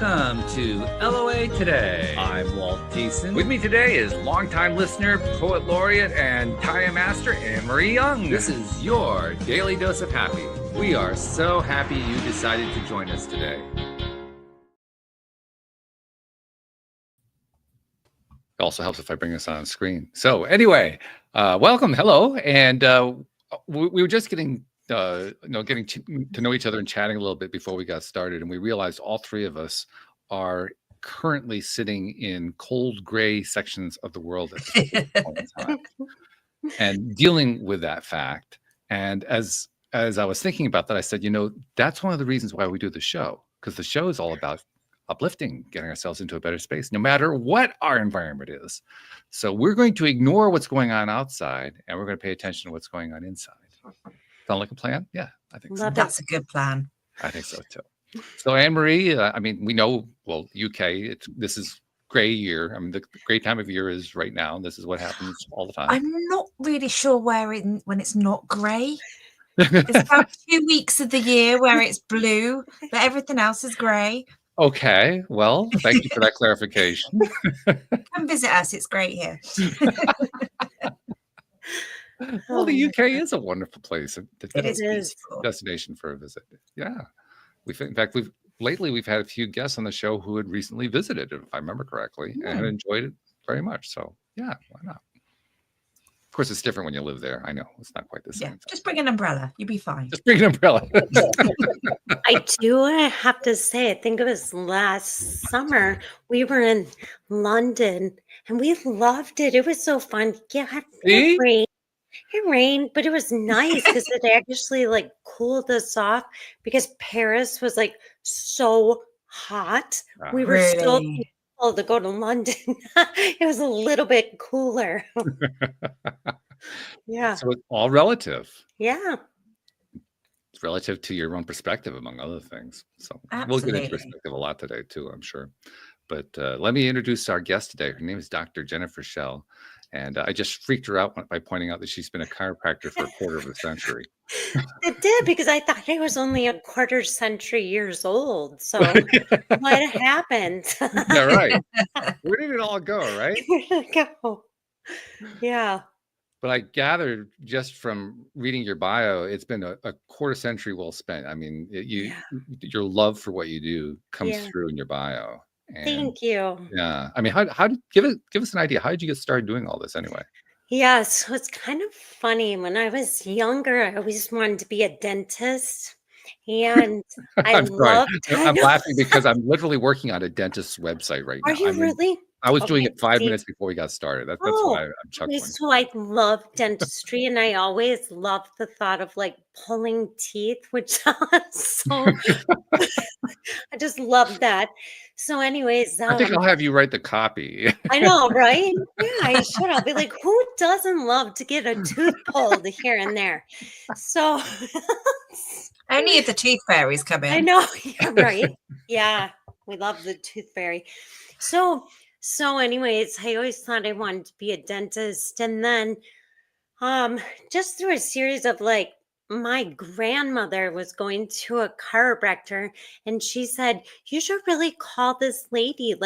Welcome to LOA Today. I'm Walt Thiessen. With me today is longtime listener, poet laureate, and Taya master Anne-Marie Young. This is your daily dose of happy. We are so happy you decided to join us today. It also helps if I bring this on screen. So anyway, welcome, hello, and we were just getting to know each other and chatting a little bit before we got started, and we realized all three of us are currently sitting in cold gray sections of the world at this point in time and dealing with that fact. And as I was thinking about that, I said, that's one of the reasons why we do the show, because the show is all about uplifting, getting ourselves into a better space, no matter what our environment is. So we're going to ignore what's going on outside, and we're going to pay attention to what's going on inside. Sound like a plan? Yeah, I think so. That's a good plan. I think so too. So Anne-Marie, we know, well, UK, this is gray year. I mean, the great time of year is right now. This is what happens all the time. I'm not really sure when it's not gray. There's about 2 weeks of the year where it's blue, but everything else is gray. Okay, well, thank you for that clarification. Come visit us. It's great here. Well, the UK is a wonderful place. It is a destination for a visit. Yeah. In fact, we've had a few guests on the show who had recently visited, if I remember correctly, and enjoyed it very much. So yeah, why not? Of course, it's different when you live there. I know it's not quite the same. Yeah, just bring an umbrella. You'll be fine. Just bring an umbrella. I do have to say, I think it was last summer, we were in London and we loved it. It was so fun. Yeah, it rained, but it was nice because it actually cooled us off, because Paris was so hot. We were so cool to go to London. It was a little bit cooler. Yeah. So it's all relative. Yeah. It's relative to your own perspective, among other things. So Absolutely. We'll get into perspective a lot today too, I'm sure. But let me introduce our guest today. Her name is Dr. Jennifer Schell. And I just freaked her out by pointing out that she's been a chiropractor for a quarter of a century. It did, because I thought I was only a quarter century years old. So what happened? Yeah, right. Where did it all go, right? Where did it go? Yeah. But I gathered just from reading your bio, it's been a quarter century well spent. I mean, your love for what you do comes through in your bio. And, thank you. Yeah. I mean, how did give us an idea. How did you get started doing all this anyway? Yeah. So it's kind of funny. When I was younger, I always wanted to be a dentist. And I'm laughing because I'm literally working on a dentist's website right now. Are you really? I was doing it 5 minutes before we got started. That's why I'm chuckling. So I love dentistry, and I always loved the thought of pulling teeth, which sounds so. I just love that. So, anyways, I think I'll have you write the copy. I know, right? Yeah, I should. I'll be like, who doesn't love to get a tooth pulled here and there? So, only if the tooth fairies come in. I know, yeah, right? Yeah, we love the tooth fairy. So anyways, I always thought I wanted to be a dentist. And then just through a series of my grandmother was going to a chiropractor, and she said, you should really call this lady.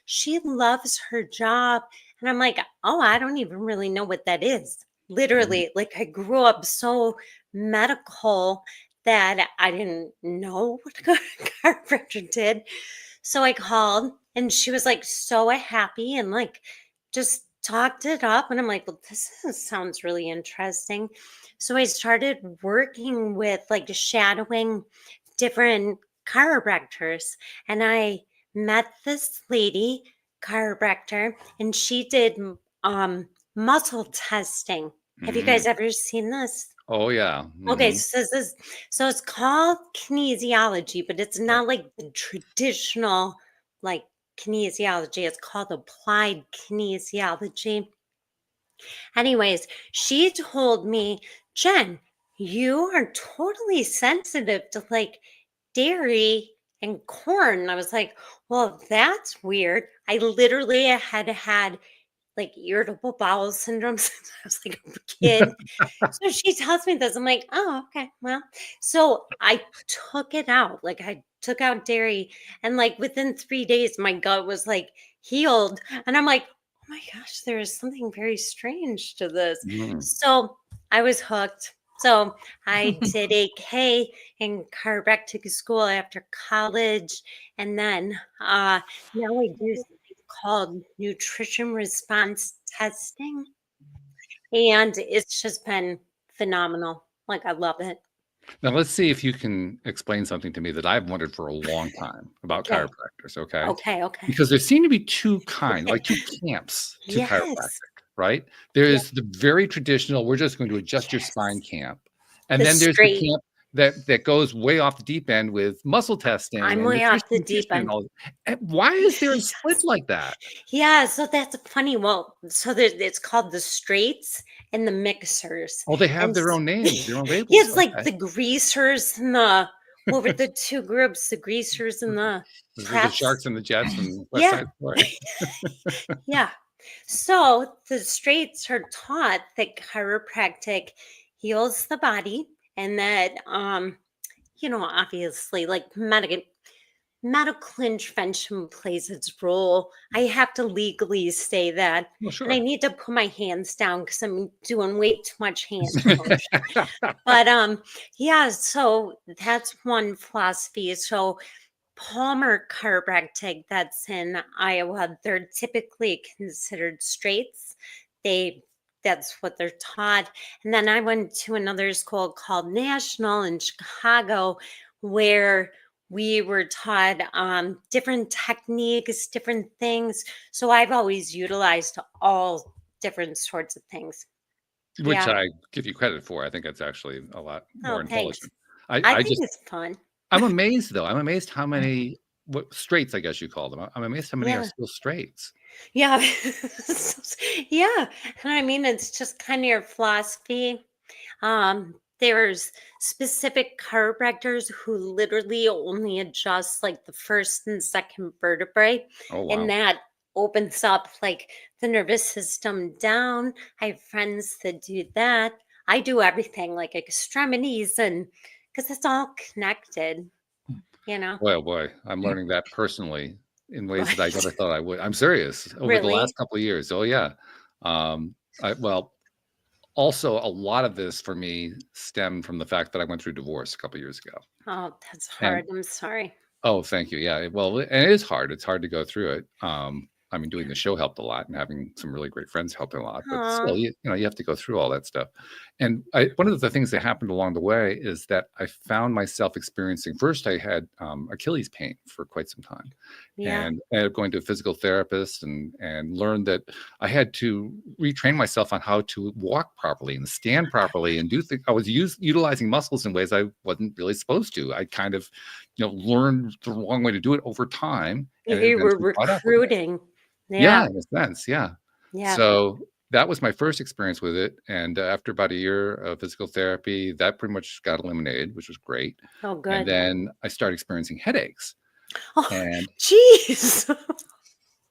She loves her job. And I'm like, oh, I don't even really know what that is. Literally, I grew up so medical that I didn't know what a chiropractor did. So I called, and she was so happy and just talked it up. And I'm like, well, this sounds really interesting. So I started working with shadowing different chiropractors. And I met this lady chiropractor, and she did muscle testing. Have you guys ever seen this? Oh, yeah. Okay, so it's called kinesiology, but it's not the traditional kinesiology. It's called applied kinesiology. Anyways, she told me, Jen, you are totally sensitive to dairy and corn. I was like, well, that's weird. I literally had irritable bowel syndrome since I was a kid. So she tells me this. I'm like, oh, okay. Well, so I took it out. I took out dairy, and like within 3 days, my gut was like healed. And I'm like, oh my gosh, there is something very strange to this. Mm. So I was hooked. So I did AK in chiropractic school after college. And then now I do something called nutrition response testing. And it's just been phenomenal. Like, I love it. Now let's see if you can explain something to me that I've wondered for a long time about Okay. chiropractors, okay? Okay. Okay. Because there seem to be two camps to Yes. chiropractic, right? Yeah. There's the very traditional, we're just going to adjust your spine Yes. camp. And The then there's the straight. camp that goes way off the deep end with muscle testing I'm and way off the nutrition deep and end. all. And why is there a split Yes. like that? Yeah. So that's funny. Well, so it's called the straights and the mixers. Oh, they have And their own names, their own yeah, labels. it's like Okay. the greasers and what were the two groups? The greasers and the The preps. Sharks and the Jets and West Yeah. Side Story. Yeah. So the straights are taught that chiropractic heals the body, and that obviously, like medical intervention plays its role. I have to legally say that. Well, And I sure. need to put my hands down because I'm doing way too much hand motion. But yeah, so that's one philosophy. So Palmer chiropractic, that's in Iowa, they're typically considered straights. That's what they're taught. And then I went to another school called National in Chicago, where we were taught different techniques, different things. So I've always utilized all different sorts of things. Which Yeah. I give you credit for. I think it's actually a lot more Oh, thanks. intelligent. I I think just it's fun. I'm amazed though. I'm amazed how many straights, I guess you call them. I'm amazed how many are Yeah. still straights. Yeah. Yeah. And I mean, it's just kind of your philosophy. There's specific chiropractors who literally only adjust like the first and second vertebrae, Oh and wow. that opens up like the nervous system down. I have friends that do that. I do everything like extremities, and because it's all connected, you know. Boy, oh boy. I'm learning that personally in ways that I never Right. thought I would. I'm serious. Over the last Really? couple of years. Oh yeah. Well, also a lot of this for me stemmed from the fact that I went through divorce a couple of years ago. Oh, that's And hard. I'm sorry. oh, thank you. Yeah. Well, and it is hard. It's hard to go through it. I mean, doing the show helped a lot, and having some really great friends helped a lot. But still, Oh, you have to go through all that stuff. And one of the things that happened along the way is that I found myself experiencing. First, I had Achilles pain for quite some time, yeah. and I ended up going to a physical therapist and learned that I had to retrain myself on how to walk properly and stand properly and do things. I was utilizing muscles in ways I wasn't really supposed to. I kind of learned the wrong way to do it over time, and it You were eventually caught up with me. recruiting. Yeah, Yeah. in a sense, yeah. Yeah. So that was my first experience with it, and after about a year of physical therapy, that pretty much got eliminated, which was great. Oh, And good. then I started experiencing headaches, Oh, and jeez.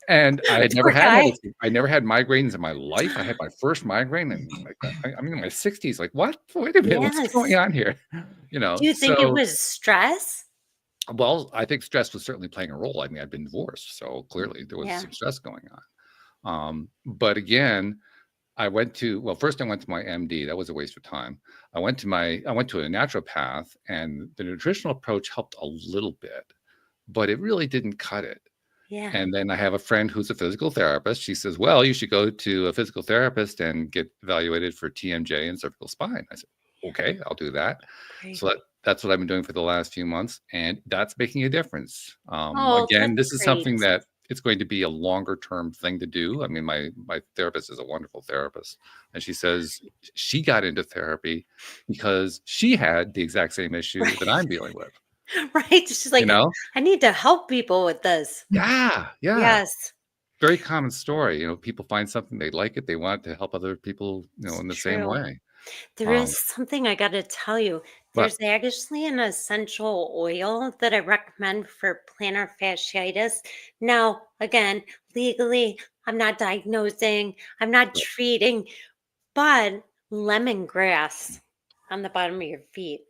I had never Poor had guy. headaches. I never had migraines in my life. I had my first migraine in I'm in my 60s. Like, what? Wait a minute, what's going Yes. on here? Do you think it So was stress? well, I think stress was certainly playing a role. I mean, I'd been divorced, so clearly there was Yeah. some stress going on. But again, first I went to my MD. That was a waste of time. I went to a naturopath, and the nutritional approach helped a little bit, but it really didn't cut it. Yeah. And then I have a friend who's a physical therapist. She says, well, you should go to a physical therapist and get evaluated for TMJ and cervical spine. I said, okay, I'll do that. Great. So that's what I've been doing for the last few months, and that's making a difference. Oh, Again, that's this is something great. that it's going to be a longer term thing to do. I mean, my therapist is a wonderful therapist, and she says she got into therapy because she had the exact same issue that I'm Right. dealing with. Right. She's You like, know? I need to help people with this. Yeah, yeah. Yes. Very common story. People find something, they like it, they want to help other people, It's in the same true. way. There Um, is something I got to tell you. but There's actually an essential oil that I recommend for plantar fasciitis. Now, again, legally, I'm not diagnosing, I'm not treating, but lemongrass on the bottom of your feet.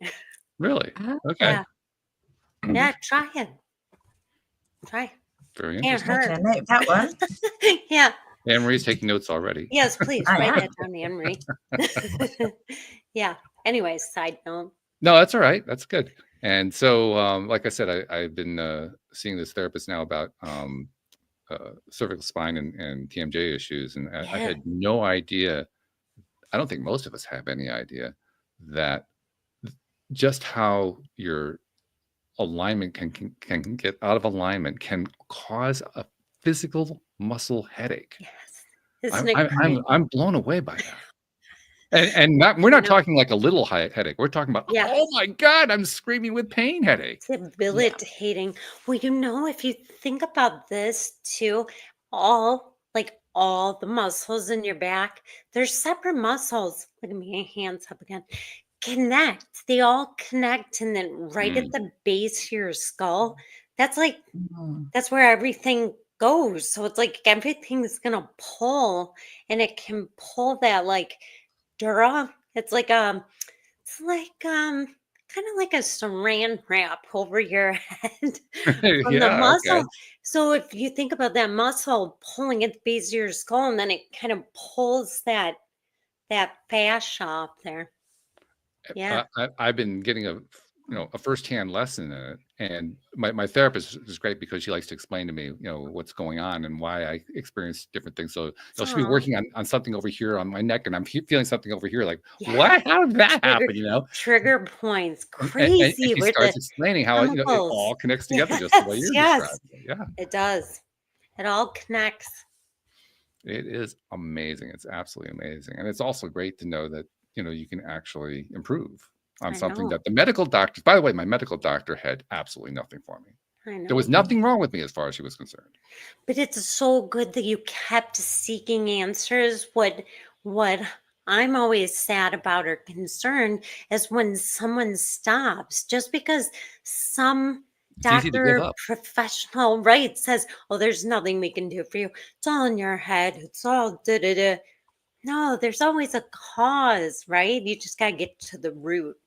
really, okay. Yeah. Yeah, try it. Try. Very Can't interesting. hurt. Okay, note that one. Yeah. Anne Marie's taking notes already. Yes, please I write am. that down, Anne Marie. Yeah. Anyways, side note. No, that's all right. That's good. And so, like I said, I've been seeing this therapist now about cervical spine and TMJ issues, and I Yeah. had no idea. I don't think most of us have any idea that just how your alignment can get out of alignment can cause a physical muscle headache. Yes. Isn't it great? I'm blown away by that. And we're I not know. talking like a little headache. We're talking about, Yeah. oh my God, I'm screaming with pain headache. Debilitating. Well, if you think about this too, all the muscles in your back, they're separate muscles. Look at me, hands up again. Connect. They all connect, and then right at the base of your skull, that's that's where everything goes. So it's like everything's gonna pull, and it can pull that dura. It's like kind of like a saran wrap over your head from the Yeah, muscle. okay. So if you think about that muscle pulling at the base of your skull, and then it kind of pulls that fascia up there. Yeah. I've been getting a firsthand lesson in it, and my therapist is great because she likes to explain to me what's going on and why I experience different things. So she'll be Aw. working on something over here on my neck, and I'm feeling something over here, like Yeah. what? How did that happen? Trigger points. And Crazy she with starts the explaining how it chemicals. all connects together, just the way you're Yes, describing it. Yeah, it does. It all connects. it is amazing. It's absolutely amazing, and it's also great to know that you can actually improve on I something know. that the medical doctor. By the way, my medical doctor had absolutely nothing for me. I know. There was nothing wrong with me as far as she was concerned. But it's so good that you kept seeking answers. What I'm always sad about or concerned is when someone stops just because some It's easy to give doctor up. professional right says, "Oh, there's nothing we can do for you. It's all in your head. It's all da da da." No, there's always a cause, right? You just gotta get to the root.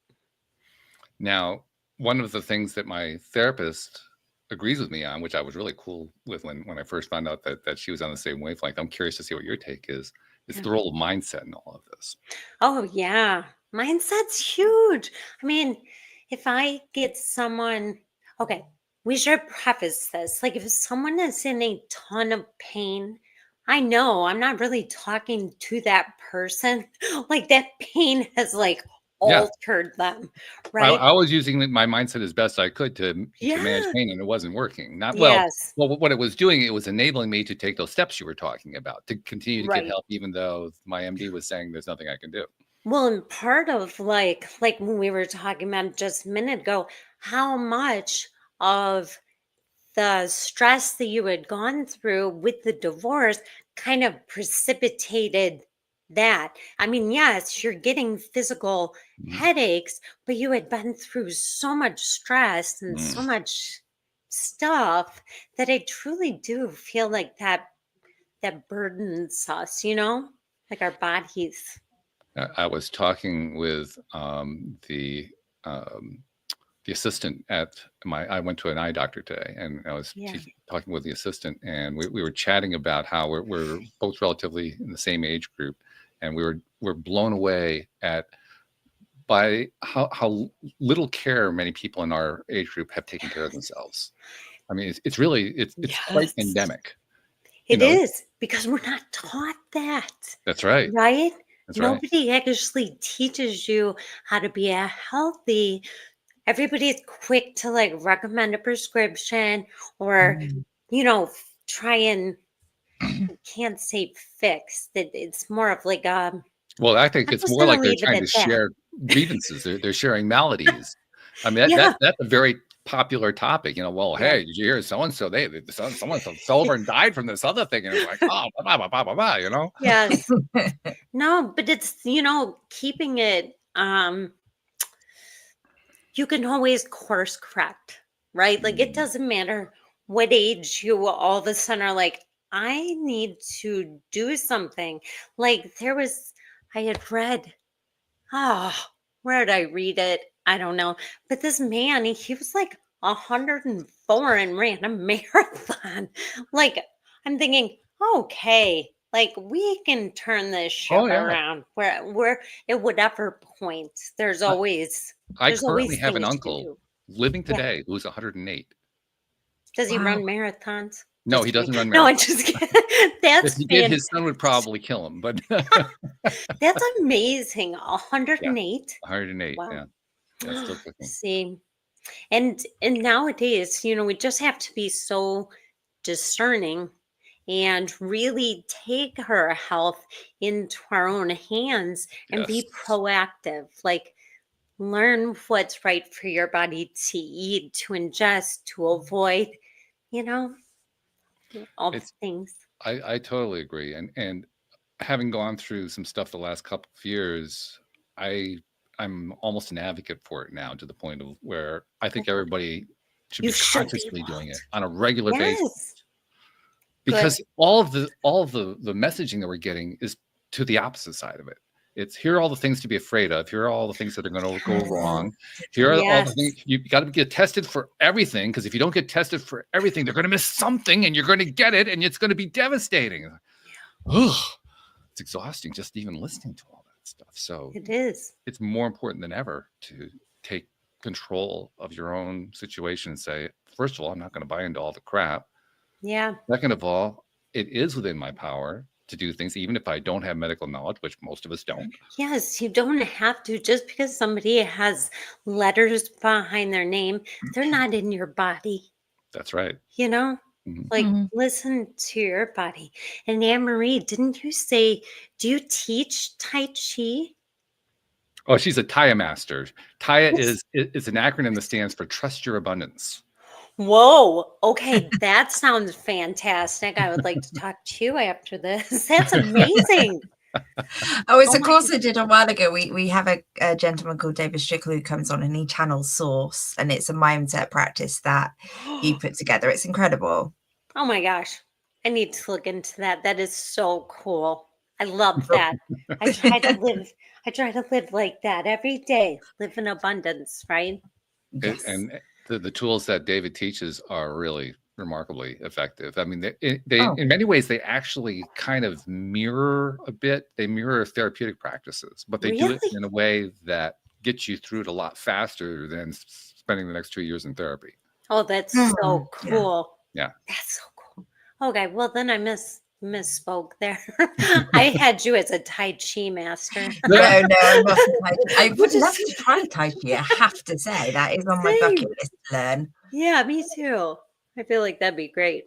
Now, one of the things that my therapist agrees with me on, which I was really cool with when I first found out that she was on the same wavelength. I'm curious to see what your take is. It's the role of mindset in all of this. Oh, yeah. Mindset's huge. I mean, if I get someone, okay, we should preface this. Like, if someone is in a ton of pain, I know I'm not really talking to that person. Like, that pain has Yeah. altered them, right? I was using my mindset as best I could to manage Yeah. pain, and it wasn't working. Yes. Well, what it was doing, it was enabling me to take those steps you were talking about, to continue to get Right. help, even though my MD was saying there's nothing I can do. Well, and part of like when we were talking about just a minute ago, how much of the stress that you had gone through with the divorce kind of precipitated that. I mean, yes, you're getting physical Mhm. headaches, but you had been through so much stress and so much stuff that I truly do feel like that burdens us, like our bodies. I was talking with the assistant at I went to an eye doctor today, and I was Yeah. talking with the assistant, and we were chatting about how we're both relatively in the same age group, and we're blown away by how little care many people in our age group have taken care of themselves. I mean, it's really quite Yes. endemic. It is, because we're not taught that, That's right. right? That's right. Nobody actually teaches you how to be a healthy. Everybody's quick to recommend a prescription or, try and can't say fix that. It's more of Well, I think I'm it's just more gonna like they're leave it trying at to that. share grievances. They're sharing maladies. I mean, Yeah. that's a very popular topic. Well, Yeah. hey, did you hear so and so? Someone fell over and died from this other thing, and it's like, oh, blah blah blah blah blah. Yes. No, but it's, keeping it, you can always course correct, right? Like, it doesn't matter what age you all of a sudden are like, I need to do something. Like, I had read, where did I read it? I don't know. But this man, he was like 104 and ran a marathon. Like, I'm thinking, okay, like we can turn this ship Oh yeah. around where at whatever point there's I, always I there's currently always have an things to uncle do. living Yeah. today who's 108. Does he Wow. run marathons? No, Just he kidding. doesn't run No, I'm marathons. just kidding. If That's he did, his fantastic. son would probably kill him. But That's amazing. yeah, 108. 108. Wow. Yeah, still cooking. See, and nowadays, we just have to be so discerning and really take her health into our own hands and Yes. be proactive. Like, learn what's right for your body to eat, to ingest, to avoid, you know, all the It's things. I totally agree. And having gone through some stuff the last couple of years, I'm almost an advocate for it now, to the point of where I think everybody should You be should be consciously doing it involved. on a regular basis, Yes. Good. because all of the messaging that we're getting is to the opposite side of it. It's, here are all the things to be afraid of. Here are all the things that are going to go wrong. Here are all the Yes. things you got to get tested for everything, because if you don't get tested for everything, they're going to miss something, and you're going to get it, and it's going to be devastating. Ugh, it's exhausting just even listening to all that stuff. So It is. it's more important than ever to take control of your own situation and say, first of all, I'm not going to buy into all the crap. Yeah. Second of all, it is within my power to do things, even if I don't have medical knowledge, which most of us don't. Yes, you don't have to. Just because somebody has letters behind their name, they're not in your body, That's right. Mhm. Like, Mhm. listen to your body. And Anne Marie, didn't you say, do you teach Tai Chi? Oh, she's a Taya master. Taya Yes. is an acronym that stands for Trust Your Abundance. Whoa. Okay, that sounds fantastic. I would like to talk to you after this. That's amazing. Oh, it's Oh a my course I did a while ago. We have a gentleman called David Strickle who comes on, and he channels Source, and it's a mindset practice that he put together. It's incredible. Oh my gosh. I need to look into that. That is so cool. I love that. I try to live like that every day. Live in abundance, right? Yes. And the tools that David teaches are really remarkably effective. I mean, they Oh. in many ways, they actually kind of mirror a bit. They mirror therapeutic practices, but they do it Really? in a way that gets you through it a lot faster than spending the next 2 years in therapy. Oh, that's Hmm, so yeah. cool. Yeah. That's so cool. Okay, well then I misspoke there. I had you as a Tai Chi master. No, not a Tai Chi. I would Which love is to try Tai Chi. I have to say that is on my same. bucket list to learn. Yeah, me too. I feel like that'd be great.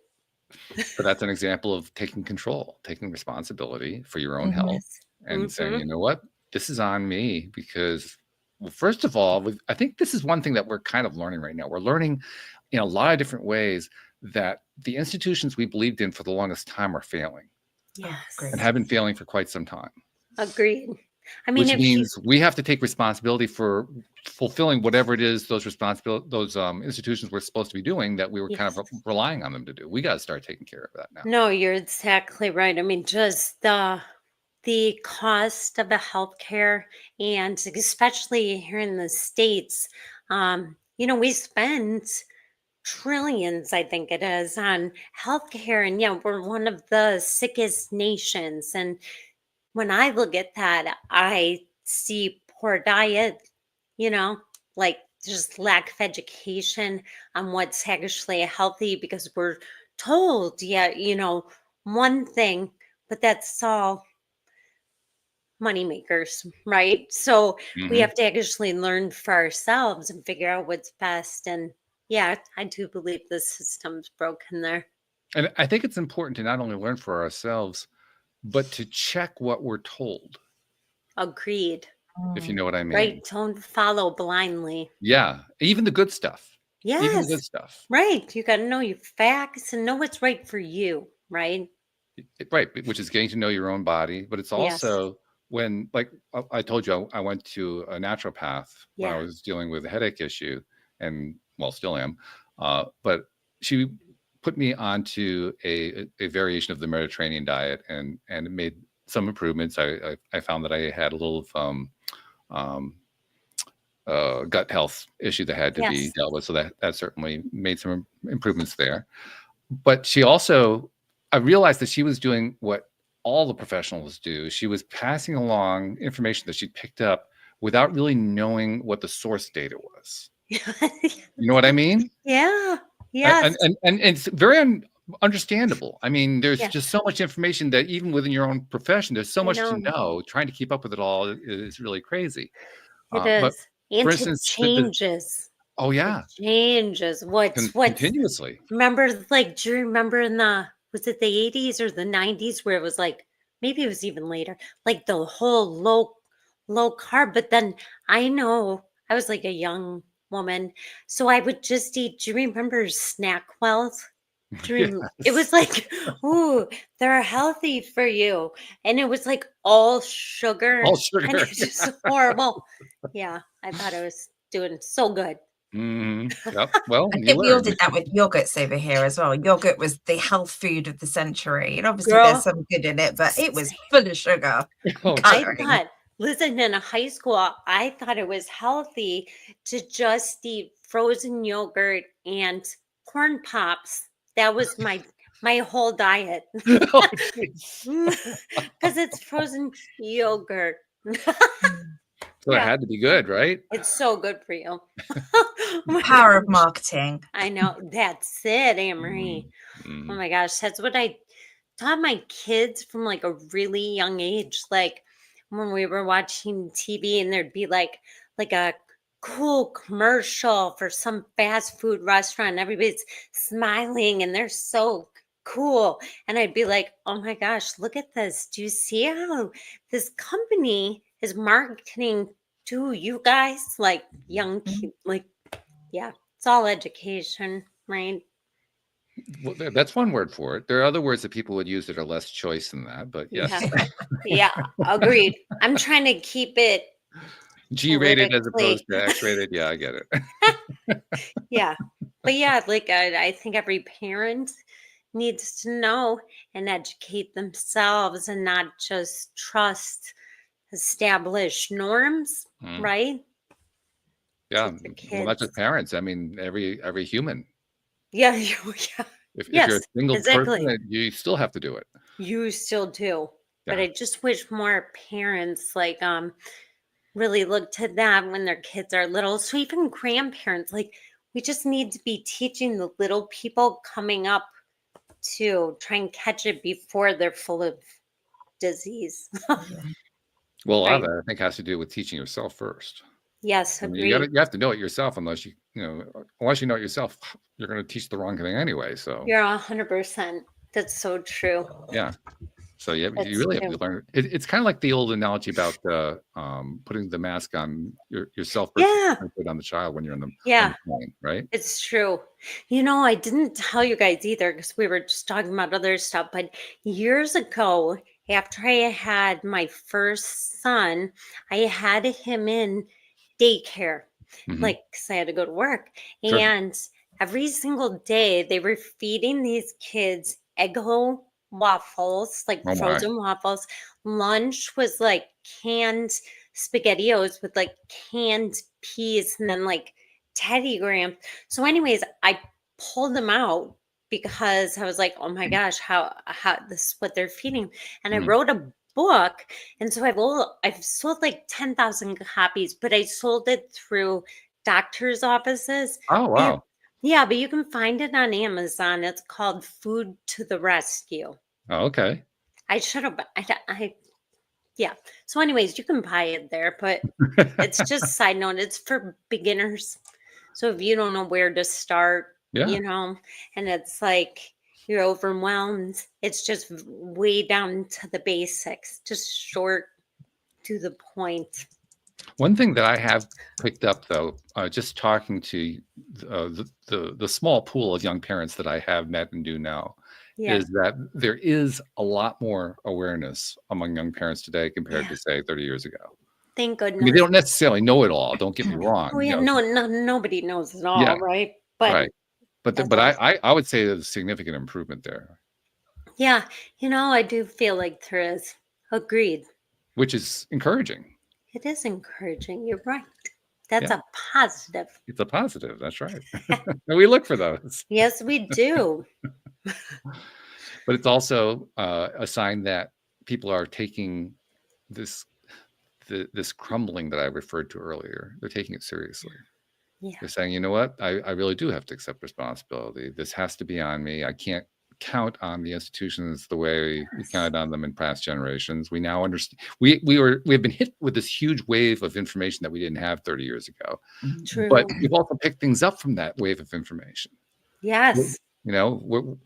But that's an example of taking control, taking responsibility for your own Mhm. health, Yes. and saying, Mhm. you know what, this is on me. Because, well, first of all, I think this is one thing that we're kind of learning right now. We're learning in a lot of different ways that the institutions we believed in for the longest time are failing, Yes. great. and have been failing for quite some time. Agreed. I mean, Which if you means we have to take responsibility for fulfilling whatever it is those institutions were supposed to be doing, that we were kind of Yes. relying on them to do. We got to start taking care of that now. No, you're exactly right. I mean, just the cost of the healthcare, and especially here in the States, we spend trillions, I think it is, on healthcare, and yeah, we're one of the sickest nations. And when I look at that, I see poor diet, you know, like just lack of education on what's actually healthy, because we're told, yeah, one thing, but that's all money makers, right? So we Mhm. have to actually learn for ourselves and figure out what's best. And yeah, I do believe the system's broken there. And I think it's important to not only learn for ourselves, but to check what we're told, Agreed. if you Mm. know what I mean. Right. Don't follow blindly. Yeah, even the good stuff. Even the good Yes. stuff. Right. You got to know your facts and know what's right for you. Right. Right, which is getting to know your own body, but it's Yes. also when, like I told you, I went to a naturopath when I Yeah. was dealing with a headache issue, and well, still am. But she put me onto a variation of the Mediterranean diet, and it made some improvements. I found that I had a little of gut health issue that had to be Yes. dealt with. So that certainly made some improvements there. But she also, I realized that she was doing what all the professionals do. She was passing along information that she picked up without really knowing what the source data was. You know what I mean? Yeah. And Yes. and, and it's very understandable. I mean, there's Yeah. just so much information that even within your own profession, there's so I much to know. know. Trying to keep up with it all is really crazy. It But is. for And it instance, changes. oh It yeah, changes. What's continuously. remember, like, do you remember in the was it the 80s or the 90s where it was like maybe it was even later, like the whole low carb, but then I know I was like a young woman, so I would just eat. Do you remember snack wells? It Yes. was like, ooh, they're healthy for you. And it was like all sugar All and sugar. it's just horrible. Yeah, I thought I was doing so good. Yep. Well, I you think we all learn. did that with yogurts over here as well. Yogurt was the health food of the century. And obviously there's Girl, some good in it, but it was full of sugar Oh, and I colouring. thought, listen, in high school, I thought it was healthy to just eat frozen yogurt and corn pops. That was my whole diet. oh, jeez. Because it's frozen yogurt. Mm. So it Yeah, had to be good, right? it's so good for you. Oh my Power of gosh. marketing. I know. That's it, Anne Marie. Oh Mm. my gosh. That's what I taught my kids from like a really young age. Like when we were watching TV and there'd be like a cool commercial for some fast food restaurant. And everybody's smiling and they're so cool. And I'd be like, oh my gosh, look at this. Do you see how this company is marketing to you guys? Like young Mhm. like yeah, it's all education, right? Well, that's one word for it. There are other words that people would use that are less choice than that, but yes, Yeah. Yeah, agreed. I'm trying to keep it G-rated as opposed politically. to X-rated. Yeah, I get it. Yeah. But yeah, like I think every parent needs to know and educate themselves and not just trust established norms, Mm. right? Yeah. Teach your Well, not kids. just parents. I mean, every human. Yeah, yeah. If you're a Yes, single person, exactly. you still have to do it. You still do. But Yeah. I just wish more parents really look to that when their kids are little. So even grandparents, like we just need to be teaching the little people coming up to try and catch it before they're full of disease. Yeah. Well, a lot of Right. that I think has to do with teaching yourself first. Yes, I mean, agreed. you have to know it yourself unless you know it yourself, you're going to teach the wrong thing anyway. So You're 100%. That's so true. yeah. So you That's really have to true. learn. It's kind of like the old analogy about putting the mask on yourself versus Yeah. putting it on the child when you're on Yeah. the plane, right? It's true. I didn't tell you guys either because we were just talking about other stuff. But years ago, after I had my first son, I had him in daycare, Hmm. like, because I had to go to work. Sure. And every single day, they were feeding these kids Eggo waffles, like Oh my. frozen waffles. Lunch was like canned SpaghettiOs with like canned peas and then like Teddy Graham. So, anyways, I pulled them out because I was like, "Oh my gosh, how this is what they're feeding," and I Mhm. wrote a book, and so I've sold like 10,000 copies, but I sold it through doctors' offices. Oh But wow. yeah, but you can find it on Amazon. It's called Food to the Rescue. Oh, okay. I should have. Yeah. So, anyways, you can buy it there, but it's just side note. It's for beginners. So if you don't know where to start, Yeah. and it's like you're overwhelmed, it's just way down to the basics, just short to the point. One thing that I have picked up, though, just talking to the small pool of young parents that I have met and do now, Yeah. is that there is a lot more awareness among young parents today compared Yeah. to, say, 30 years ago. Thank I mean, they goodness. don't necessarily know it all. Don't get me wrong. Oh yeah, no, nobody knows it Yeah, all, right? But right. But that's but awesome. I would say there's a significant improvement there, Yeah, I do feel like there is. Agreed. which is encouraging. It is encouraging. You're right. That's Yeah, a positive. it's a positive. That's right. And we look for those. Yes, we do. But it's also a sign that people are taking this this crumbling that I referred to earlier. They're taking it seriously. Yeah. They're saying, you know what, I really do have to accept responsibility. This has to be on me. I can't count on the institutions the way we counted on them in past generations. We now understand. We've been hit with this huge wave of information that we didn't have 30 years ago. True. But we've also picked things up from that wave of information. Yes. You know,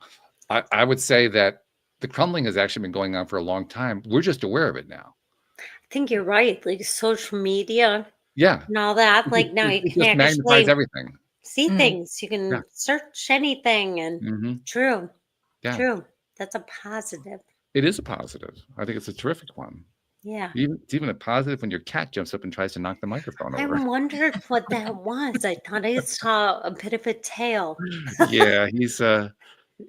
I would say that the crumbling has actually been going on for a long time. We're just aware of it now. I think you're right. Like social media Yeah. and all that. Like now you It can just magnifies actually everything. see things. You can Yeah. search anything. And hmm true. Yeah. True. That's a positive. It is a positive. I think it's a terrific one. Yeah. It's even a positive when your cat jumps up and tries to knock the microphone I over. wondered what that was. I thought I saw a bit of a tail. Yeah, he's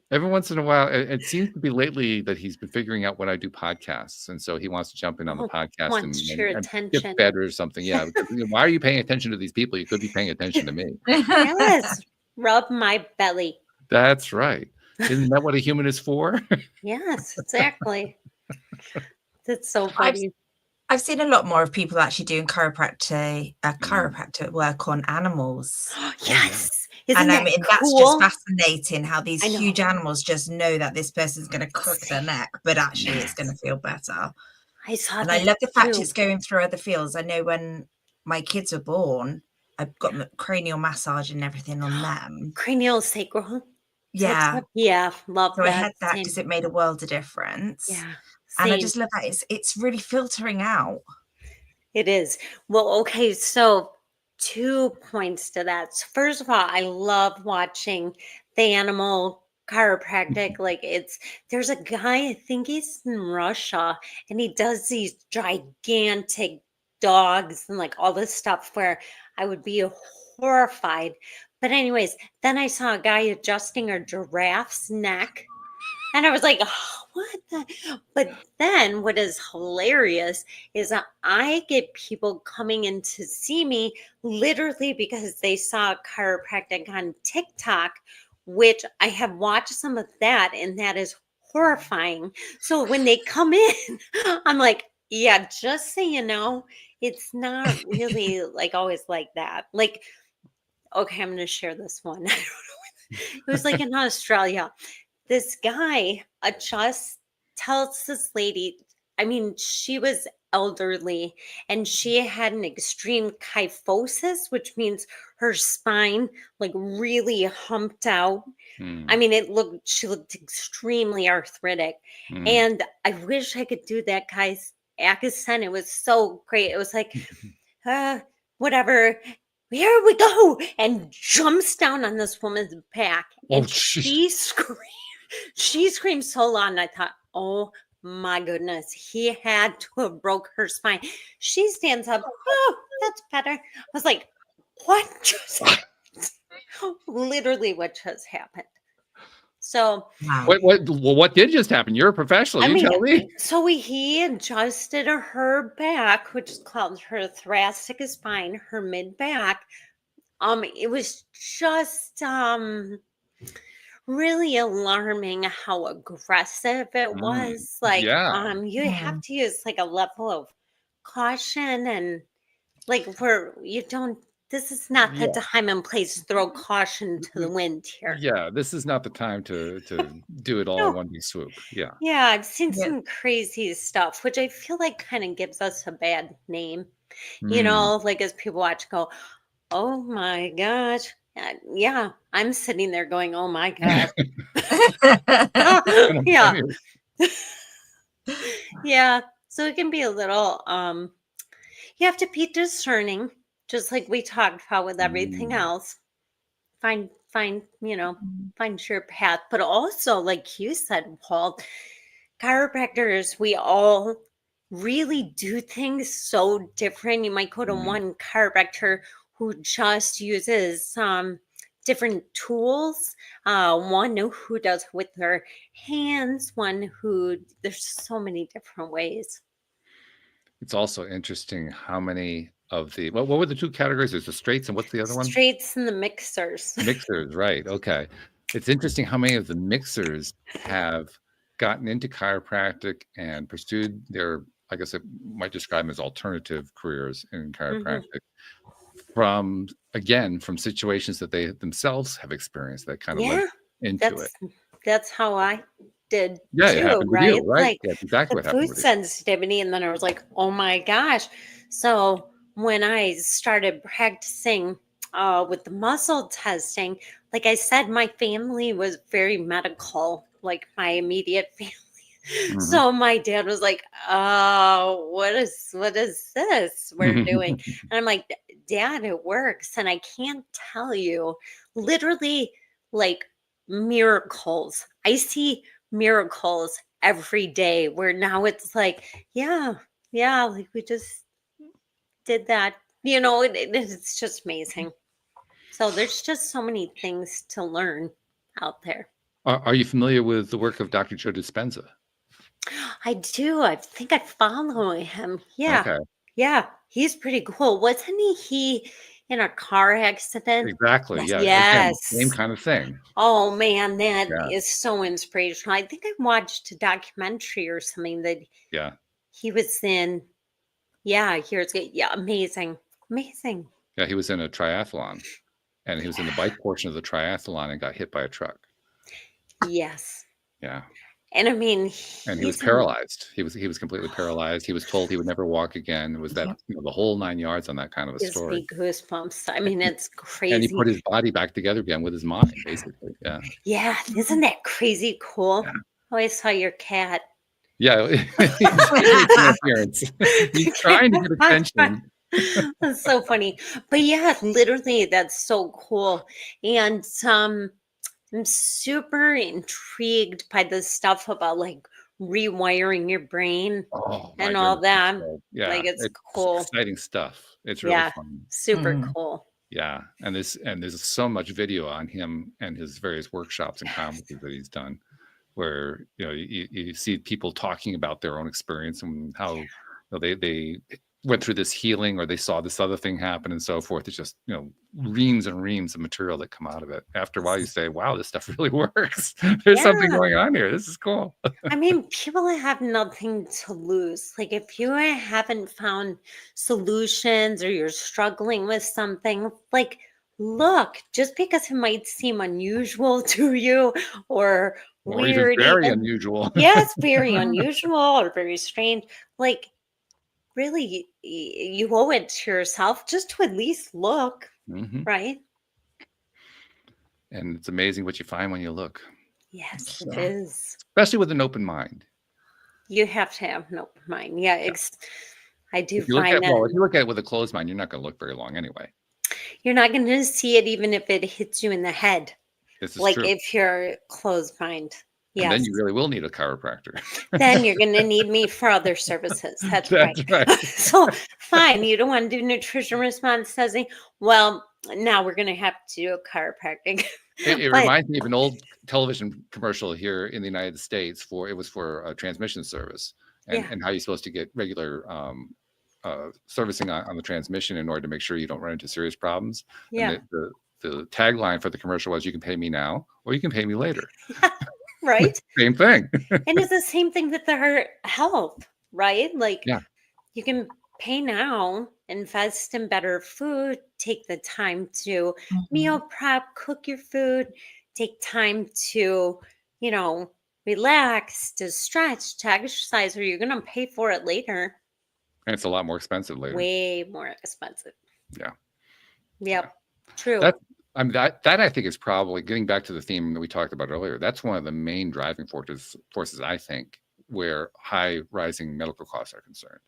every once in a while. It seems to be lately that he's been figuring out when I do podcasts, and so he wants to jump in on the Oh, podcast wants your and get attention. fed or something. Yeah, because, why are you paying attention to these people? You could be paying attention to me. Yes. Rub my belly. That's right. Isn't that what a human is for? Yes, exactly. That's so I've funny. I've seen a lot more of people actually doing chiropractor work on animals. Yes. Isn't And I that mean, that's just cool? fascinating how these I know. huge animals just know that this person's going to crook their neck, but actually it's going to Yes. feel better. I saw And I that love the fact too. it's going through other fields. I know when my kids were born, I got cranial massage and everything on them. Cranial sacral. Yeah. Yeah, love So I that. had that Same. because it made a world of difference. Yeah, And I same. just love that it's really filtering out. It is. Well, okay, so 2 points to that. So first of all, I love watching the animal chiropractic. Like there's a guy, I think he's in Russia, and he does these gigantic dogs and like all this stuff where I would be horrified. But anyways, then I saw a guy adjusting a giraffe's neck. And I was like, oh, what the? But then what is hilarious is that I get people coming in to see me literally because they saw chiropractic on TikTok, which I have watched some of that, and that is horrifying. So when they come in, I'm like, yeah, just so you know, it's not really like always like that. Like, okay, I'm going to share this one. I don't know. It was like in Australia. This guy just tells this lady, I mean, she was elderly and she had an extreme kyphosis, which means her spine like really humped out. I mean, she looked extremely arthritic. Mm. And I wish I could do that guy's accent. It was so great. It was like, whatever. Here we go. And jumps down on this woman's back. And she screamed. She screamed so loud, and I thought, oh my goodness, he had to have broke her spine. She stands up. Oh, that's better. I was like, what just happened? Literally what just happened. So Wow. What did just happen? You're a professional. You tell me. So he adjusted her back, which is called her thoracic spine, her mid back. It was just really alarming how aggressive it was. Like, you have to use like a level of caution and like this is not the time and place to throw caution to the wind here. Yeah, this is not the time to do it all in one big swoop. Yeah. Yeah, I've seen some crazy stuff, which I feel like kind of gives us a bad name. You know, like as people watch go, oh my gosh. Yeah, I'm sitting there going, oh my God. Yeah. Yeah. So it can be a little, you have to be discerning, just like we talked about with everything else. Find your path. But also, like you said, Paul, chiropractors, we all really do things so different. You might go to one chiropractor who just uses different tools. One who does with their hands, there's so many different ways. It's also interesting how many of the what were the two categories? There's the straights and what's the other one? Straights and the mixers. Mixers, right? Okay. It's interesting how many of the mixers have gotten into chiropractic and pursued their, I guess it might describe them as alternative careers in chiropractic from situations that they themselves have experienced that kind of led Yeah, into it. that's how I did Yeah, it too, happened with right? you, right? Like Yeah, that's exactly the what happened food with you. sensitivity, and then I was like, oh my gosh. So when I started practicing with the muscle testing, like I said, my family was very medical, like my immediate family. Mhm. So my dad was like, "Oh, what is this we're doing?" And I'm like, "Dad, it works." And I can't tell you, literally, like miracles. I see miracles every day where now it's like, yeah, like we just did that. It's just amazing. So there's just so many things to learn out there. Are you familiar with the work of Dr. Joe Dispenza? I do. I think I follow him. Yeah. Okay, Yeah. He's pretty cool. Wasn't he in a car accident? exactly. Yeah, again, same Yes. kind of thing. Oh man, that Yeah, is so inspirational. I think I watched a documentary or something that yeah, he was in. Yeah, here's good. Yeah, amazing. Amazing. yeah. He was in a triathlon, and he was in the bike portion of the triathlon and got hit by a truck. Yes. Yeah. And I mean, And he was he's in paralyzed. He was completely paralyzed. He was told he would never walk again. It was that, Yep. the whole 9 yards on that kind of a gives story. me goosebumps. I mean, it's And he crazy. put his body back together again with his mind, basically. Yeah. Yeah, isn't that crazy cool? Yeah. Oh, I saw your cat. Yeah. He's making an appearance. He's trying to get attention. That's so funny. But yeah, literally, that's so cool. And I'm super intrigued by the stuff about like rewiring your brain Oh my and all goodness. that. Yeah. Like, it's It's cool. exciting stuff. It's really Yeah, fun. super Mm. cool. Yeah. And there's so much video on him and his various workshops and conferences that he's done where you see people talking about their own experience and how they went through this healing or they saw this other thing happen and so forth. It's just reams and reams of material that come out of it. After a while you say, wow, this stuff really works. There's something Yeah. going on here. This is cool. I mean, people have nothing to lose. Like, if you haven't found solutions or you're struggling with something, like, look, just because it might seem unusual to you or Or even weird, very even, unusual. yeah, it's very unusual or very strange. Like, really, you owe it to yourself just to at least look, Mhm. right? And it's amazing what you find when you look, Yes, So- it is. especially with an open mind. You have to have an open mind. Yeah, I do If you look find at that. well, if you look at it with a closed mind, you're not going to look very long anyway. You're not going to see it even if it hits you in the head, This is like true. if you're closed mind. And Yes. then you really will need a chiropractor. Then you're going to need me for other services. That's right. That's right. So, fine. You don't want to do nutrition response testing. Well, now we're going to have to do a chiropractic. It But- reminds me of an old television commercial here in the United States for a transmission service Yeah. and how you're supposed to get regular servicing on the transmission in order to make sure you don't run into serious problems. Yeah. And the tagline for the commercial was, you can pay me now or you can pay me later. Right. Same thing. And it's the same thing with our health, right? Like, Yeah. you can pay now, invest in better food, take the time to meal prep, cook your food, take time to, relax, to stretch, to exercise, or you're going to pay for it later. And it's a lot more expensive later. Way more expensive. Yeah. Yep. True. That I think is probably getting back to the theme that we talked about earlier. That's one of the main driving forces I think, where high rising medical costs are concerned.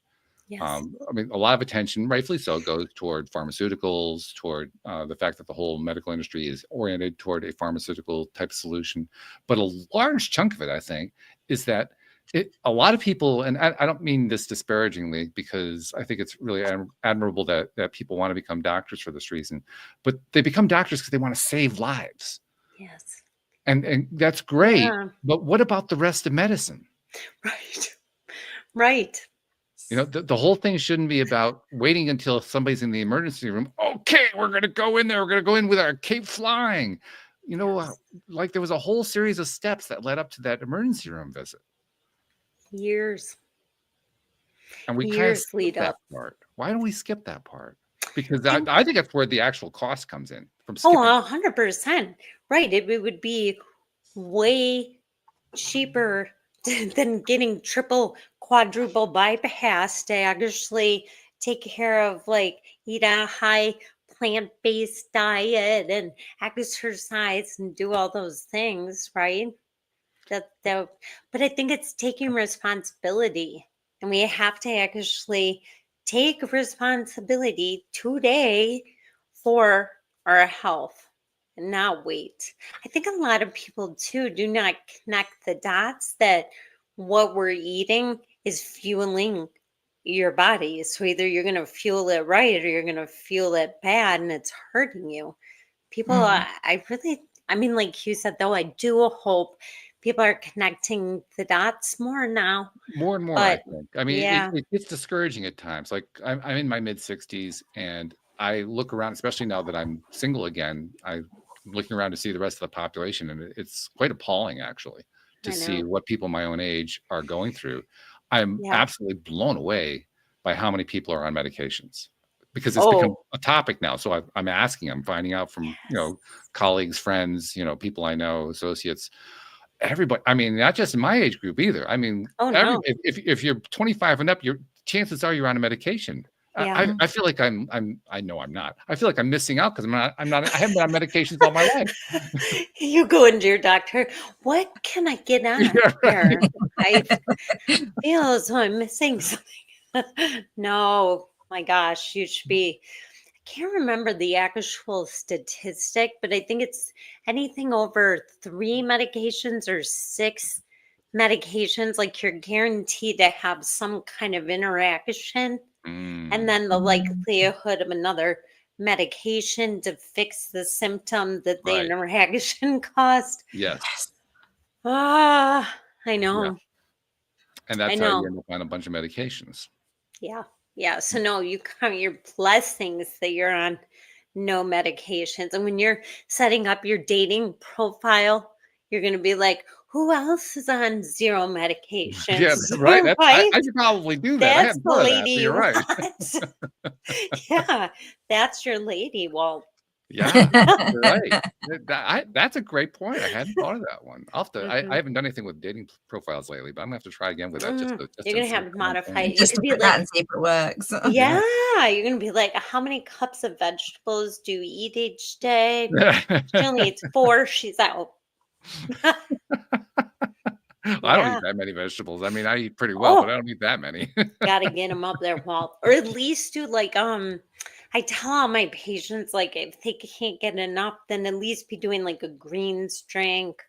yes. I mean, a lot of attention, rightfully so, goes toward pharmaceuticals, toward the fact that the whole medical industry is oriented toward a pharmaceutical type solution. But a large chunk of it, I think, is that a lot of people, and I don't mean this disparagingly, because I think it's really admirable that people want to become doctors for this reason, but they become doctors because they want to save lives. Yes. And that's great. Yeah. But what about the rest of medicine? Right. Right. You know, the whole thing shouldn't be about waiting until somebody's in the emergency room. Okay, we're going to go in there. We're going to go in with our cape flying. You know, Yes. like there was a whole series of steps that led up to that emergency room visit. Years. And we kind of Years skip lead that up. part. Why don't we skip that part? Because And I think that's where the actual cost comes in from oh, skipping. 100%. Right. It would be way cheaper than getting triple, quadruple bypass to actually take care of, like, eat a high plant-based diet and exercise and do all those things, right? But I think it's taking responsibility, and we have to actually take responsibility today for our health and not wait. I think a lot of people too do not connect the dots that what we're eating is fueling your body. So either you're going to fuel it right or you're going to fuel it bad and it's hurting you. People, I really, I mean, like you said, though, I do hope people are connecting the dots more now. More and more, I But think. I mean, yeah, it gets discouraging at times. Like I'm in my mid 60s, and I look around, especially now that I'm single again. I'm looking around to see the rest of the population, and it's quite appalling, actually, to I see know. what people my own age are going through. I'm Yeah. absolutely blown away by how many people are on medications because it's become Oh, a topic now. So I'm asking, I'm finding out from yes. colleagues, friends, people I know, associates. Everybody, I mean, not just in my age group either. I mean, Oh, no. if you're 25 and up, your chances are you're on a medication. Yeah. I feel like I know I'm not. I feel like I'm missing out because I haven't been on medications all my life. You go into your doctor. What can I get on Yeah, here? right. I feel as though I'm missing something. No, my gosh, you should be. I can't remember the actual statistic, but I think it's anything over 3 medications or 6 medications. Like, you're guaranteed to have some kind of interaction, and Mm, then the likelihood of another medication to fix the symptom that the right. interaction caused. Yes. Ah, I Yeah. know. And I that's how you know. end up on a bunch of medications. Yeah. Yeah. So no, you count your blessings that you're on no medications. And when you're setting up your dating profile, you're going to be like, who else is on zero Yeah, medications? right. Right? I should probably do that. I That's hadn't the thought of that, lady but you you're right. want. Yeah. That's your lady. Well, Yeah, you're right. That's a great point. I hadn't thought of that one. I'll have to, I mhm. haven't done anything with dating profiles lately, but I'm gonna have to try again with that just You're to going to see have if to I'm on modify point. it. You Just could look be at that like, and see if it works. yeah, Yeah. you're going to be like, how many cups of vegetables do you eat each day? She only eats 4. She's out. I don't eat Yeah. that many vegetables. I mean, I eat pretty well, but I Oh, don't eat that many. gotta get them up there, Walt. Or at least do like, I tell all my patients, like, if they can't get enough, then at least be doing like a greens drink,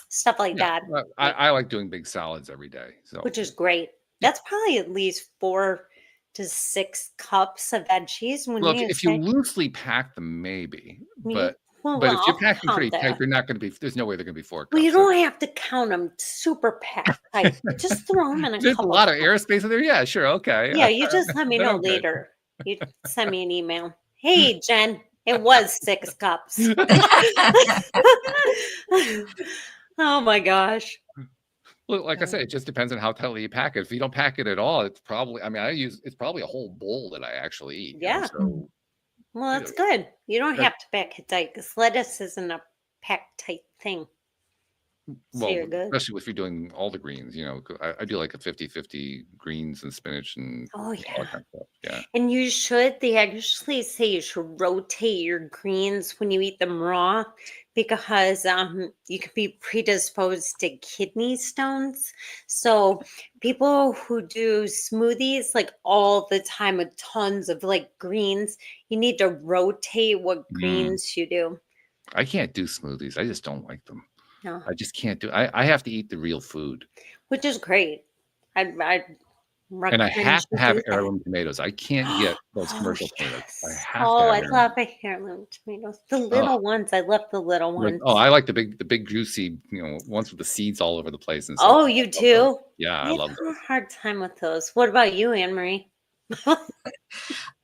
stuff like Yeah, that. well, Like, I like doing big salads every day. So which is great. yeah. That's probably at least 4 to 6 cups of veggies, Well, wouldn't you if you say? loosely pack them, maybe, Me? but Well, if you're I'll packing count pretty tight, that. they're not gonna be. There's no way they're gonna be 4 Well, you cups. So don't have to count them super packed tight. Just throw them in a there's a couple lot of cups. airspace in there. Yeah, sure, okay, Yeah, you just let me then know okay. later. You send me an email. Hey, Jen, it was 6 cups. Oh my gosh. Well, like I Yeah. said, it just depends on how tightly you pack it. If you don't pack it at all, it's probably. I mean, it's probably a whole bowl that I actually eat. Yeah. So Well, you that's know, good. You don't that have to pack it tight because lettuce isn't a packed tight thing. So well, you're good. especially if you're doing all the greens. I do like a 50-50 greens and spinach and Oh, all that yeah. kind of stuff. Yeah. And you should, they actually say you should rotate your greens when you eat them raw because you can be predisposed to kidney stones. So people who do smoothies like all the time with tons of like greens, you need to rotate what Mm, greens you do. I can't do smoothies. I just don't like them. No, I just can't do. I have to eat the real food. which is great. I And I recommend have to you have do that. heirloom tomatoes. I can't get those Oh, commercial tomatoes. I yes. have to Oh, have I heirloom. love a heirloom tomatoes. The Oh, little ones. I love the little like, ones. I like the big juicy, ones with the seeds all over the place and so Oh, forth. you I love those. too? Yeah, I I have love a those. hard time with those. What about you, Anne Marie? Well,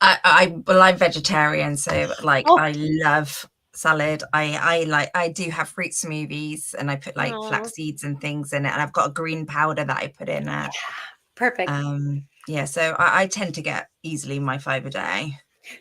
I'm vegetarian, so like Oh, I love salad. I do have fruit smoothies, and I put like oh, flax seeds and things in it, and I've got a green powder that I put in it. perfect. Yeah, so I tend to get easily my 5 a day.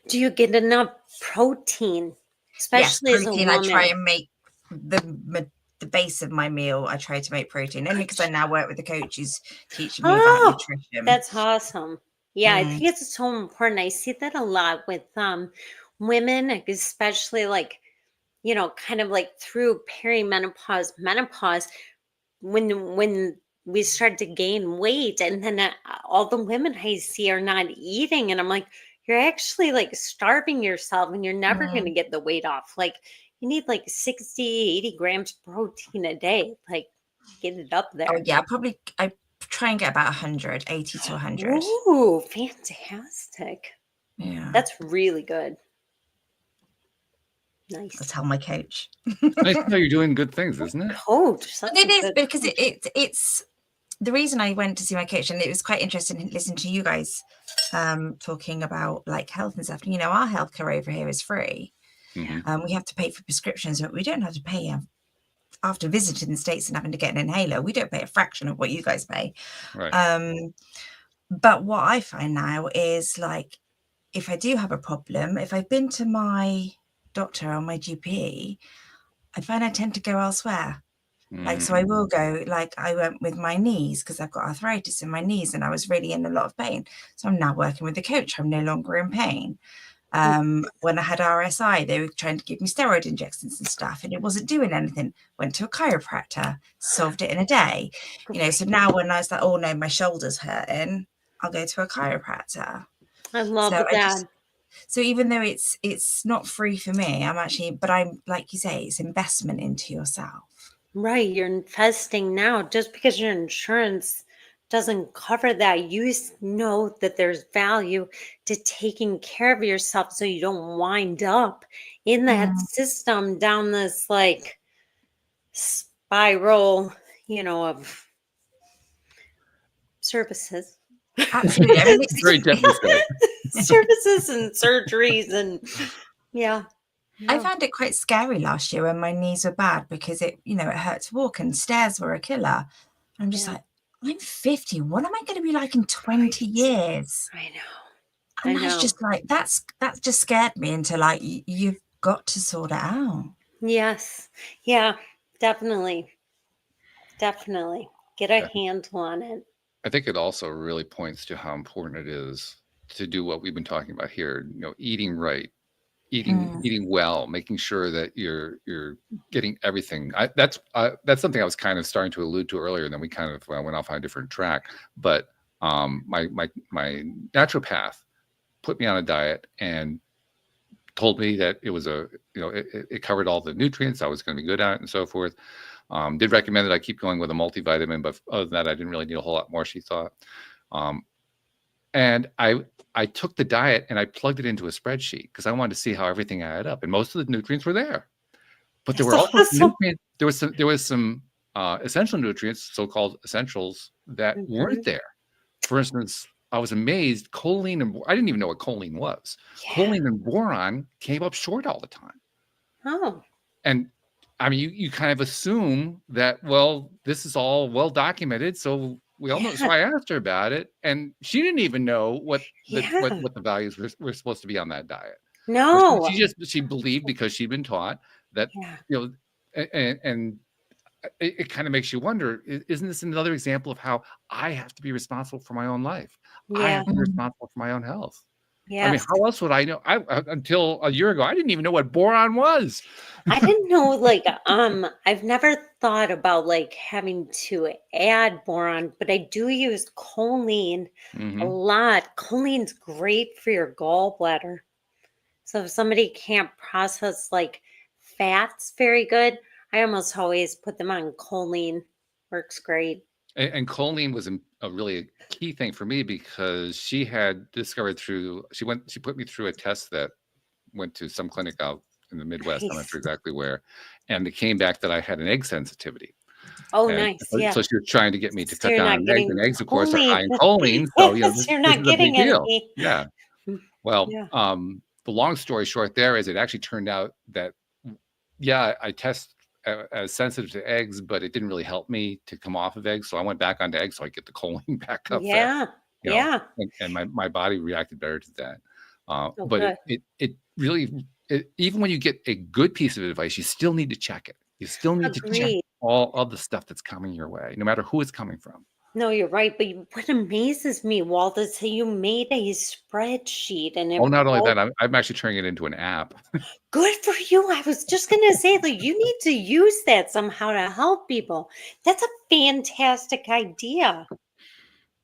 Do you get enough protein, Yes, especially as a protein. I try woman? and make the base of my meal. I try to make protein only because I now work with the coach who's teaching me about Oh, nutrition. that's awesome. Yeah, I think it's so important. I see that a lot with women, especially like, kind of like through perimenopause, menopause, when we start to gain weight, and then all the women I see are not eating, and I'm like, you're actually like starving yourself, and you're never going to get the weight off. Like, you need like 60, 80 grams of protein a day. Like, get it up Oh there. yeah, I try and get about 100, 80 to 100. Ooh, fantastic. Yeah, That's really good. I'll Nice. tell my coach. Nice to know you're doing good things, isn't it? Coach, such It a is good because coach. it's the reason I went to see my coach, and it was quite interesting to listen to you guys talking about like health and stuff. Our healthcare over here is free. Hmm. We have to pay for prescriptions, but we don't have to pay after visiting the States and having to get an inhaler. We don't pay a fraction of what you guys pay. Right. But what I find now is like, if I do have a problem, if I've been to my doctor or my GP, I find I tend to go elsewhere. Like, so I will go, like I went with my knees because I've got arthritis in my knees and I was really in a lot of pain. So I'm now working with the coach. I'm no longer in pain. When I had RSI, they were trying to give me steroid injections and stuff, and it wasn't doing anything. Went to a chiropractor, solved it in a day. So now when I was like, oh no, my shoulder's hurting, I'll go to a chiropractor. I love So that. so even though it's not free for me, but I'm like you say, it's investment into yourself. Right, you're investing now. Just because your insurance doesn't cover that, you know that there's value to taking care of yourself so you don't wind up in that system down this like spiral, of services. Absolutely. I mean, Very gently said. Services and surgeries and yeah. I Yeah. found it quite scary last year when my knees were bad because it hurt to walk and stairs were a killer. I'm just Yeah. like, I'm 50. What am I going to be like in 20 Right. years? I know. And I that's know. just like, that just scared me into like, you've got to sort it out. Yes. Yeah, definitely. Definitely. Get a handle on it. I think it also really points to how important it is to do what we've been talking about here. Eating right, eating well, making sure that you're getting everything. That's something I was kind of starting to allude to earlier, and then we kind of went off on a different track. But my naturopath put me on a diet and told me that it was it covered all the nutrients I was going to be good at and so forth. Did recommend that I keep going with a multivitamin, but other than that, I didn't really need a whole lot more, she thought. And I took the diet and I plugged it into a spreadsheet because I wanted to see how everything added up. And most of the nutrients were there. But there were That's also awesome. nutrients, there was some essential nutrients, so-called essentials, that weren't there. For instance, I was amazed, choline and I didn't even know what choline was. Yeah. Choline and boron came up short all the time. Oh. And I mean, you kind of assume that, well, this is all well documented, so we almost. So I asked her about it, and she didn't even know what the values were supposed to be on that diet. No. She believed because she'd been taught that, and it kind of makes you wonder, isn't this another example of how I have to be responsible for my own life? I have to be responsible for my own health. Yes. I mean, how else would I know? Until a year ago, I didn't even know what boron was. I didn't know, like, I've never thought about like having to add boron, but I do use choline a lot. Choline's great for your gallbladder. So if somebody can't process like fats very good, I almost always put them on choline. Works great. And choline was a really key thing for me because she had discovered she put me through a test that went to some clinic out in the Midwest. I'm not Nice. sure exactly where. And it came back that I had an egg sensitivity. Oh, And nice. so Yeah. she was trying to get me to So cut you're down not on eggs, getting and eggs, of course, are high choline. in choline. So, Yes, this you're this not is a big getting deal. any. Yeah. Well, Yeah. the long story short there is it actually turned out that, yeah, I test as sensitive to eggs, but it didn't really help me to come off of eggs. So I went back onto eggs so I get the choline back up there, Yeah. Yeah. and my body reacted better to that. Oh, But good. it really, even when you get a good piece of advice, you still need to check it. You still need to check Agreed. all of the stuff that's coming your way, no matter who it's coming from. No, you're right. But what amazes me, Walt, is that you made a spreadsheet and Oh, it not only broke. that, I'm actually turning it into an app. Good for you. I was just going to say, like, you need to use that somehow to help people. That's a fantastic idea.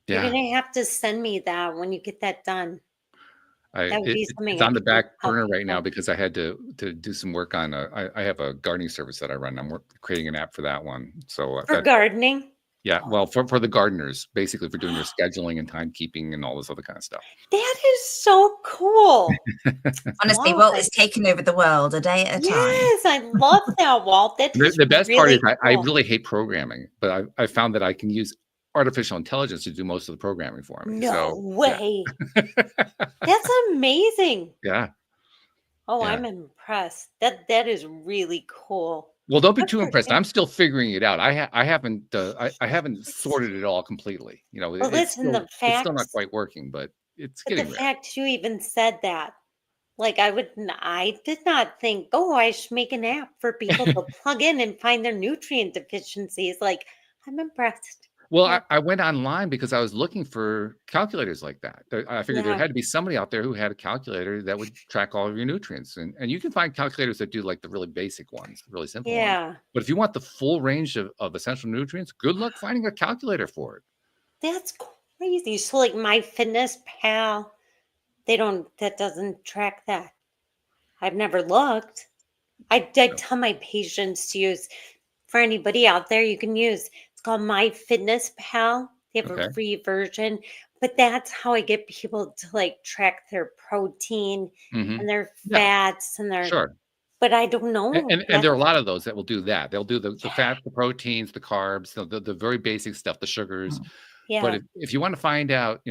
You're Yeah. going to have to send me that when you get that done. That would be something It's I on the could do to back help burner right now people. because I had to do some work on I have a gardening service that I run. Creating an app for that one. So I've For got, gardening. yeah, well, for the gardeners, basically for doing their scheduling and timekeeping and all this other kind of stuff. That is so cool. Honestly, Walt, Walt is taking over the world a day at a time. yes, I love that, Walt. That is The best part is really I cool. really hate programming, but I found that I can use artificial intelligence to do most of the programming for me. No So way. That's amazing. yeah, Oh, yeah. I'm impressed. That is really cool. Well, don't be Good too for impressed. you. I'm still figuring it out. I haven't sorted it all completely. But listen, It's still not quite working, but it's the getting there. fact you even said that, like I did not think, oh, I should make an app for people to plug in and find their nutrient deficiencies. Like, I'm impressed. Well, Yeah. I went online because I was looking for calculators like that. I figured there Yeah. had to be somebody out there who had a calculator that would track all of your nutrients. And you can find calculators that do like the really basic ones, the really simple ones. Yeah. But if you want the full range of essential nutrients, good luck finding a calculator for it. That's crazy. So like my fitness pal, that doesn't track that. I've never looked. I tell my patients to use, for anybody out there, you can use, it's called My Fitness Pal. They have Okay. a free version, but that's how I get people to like track their protein Hmm. and their Yeah, fats and their, sure. but I don't know. And there are a lot of those that will do that. They'll do the Yeah. fat, the proteins, the carbs, the very basic stuff, the sugars. But Yeah. if you want to find out,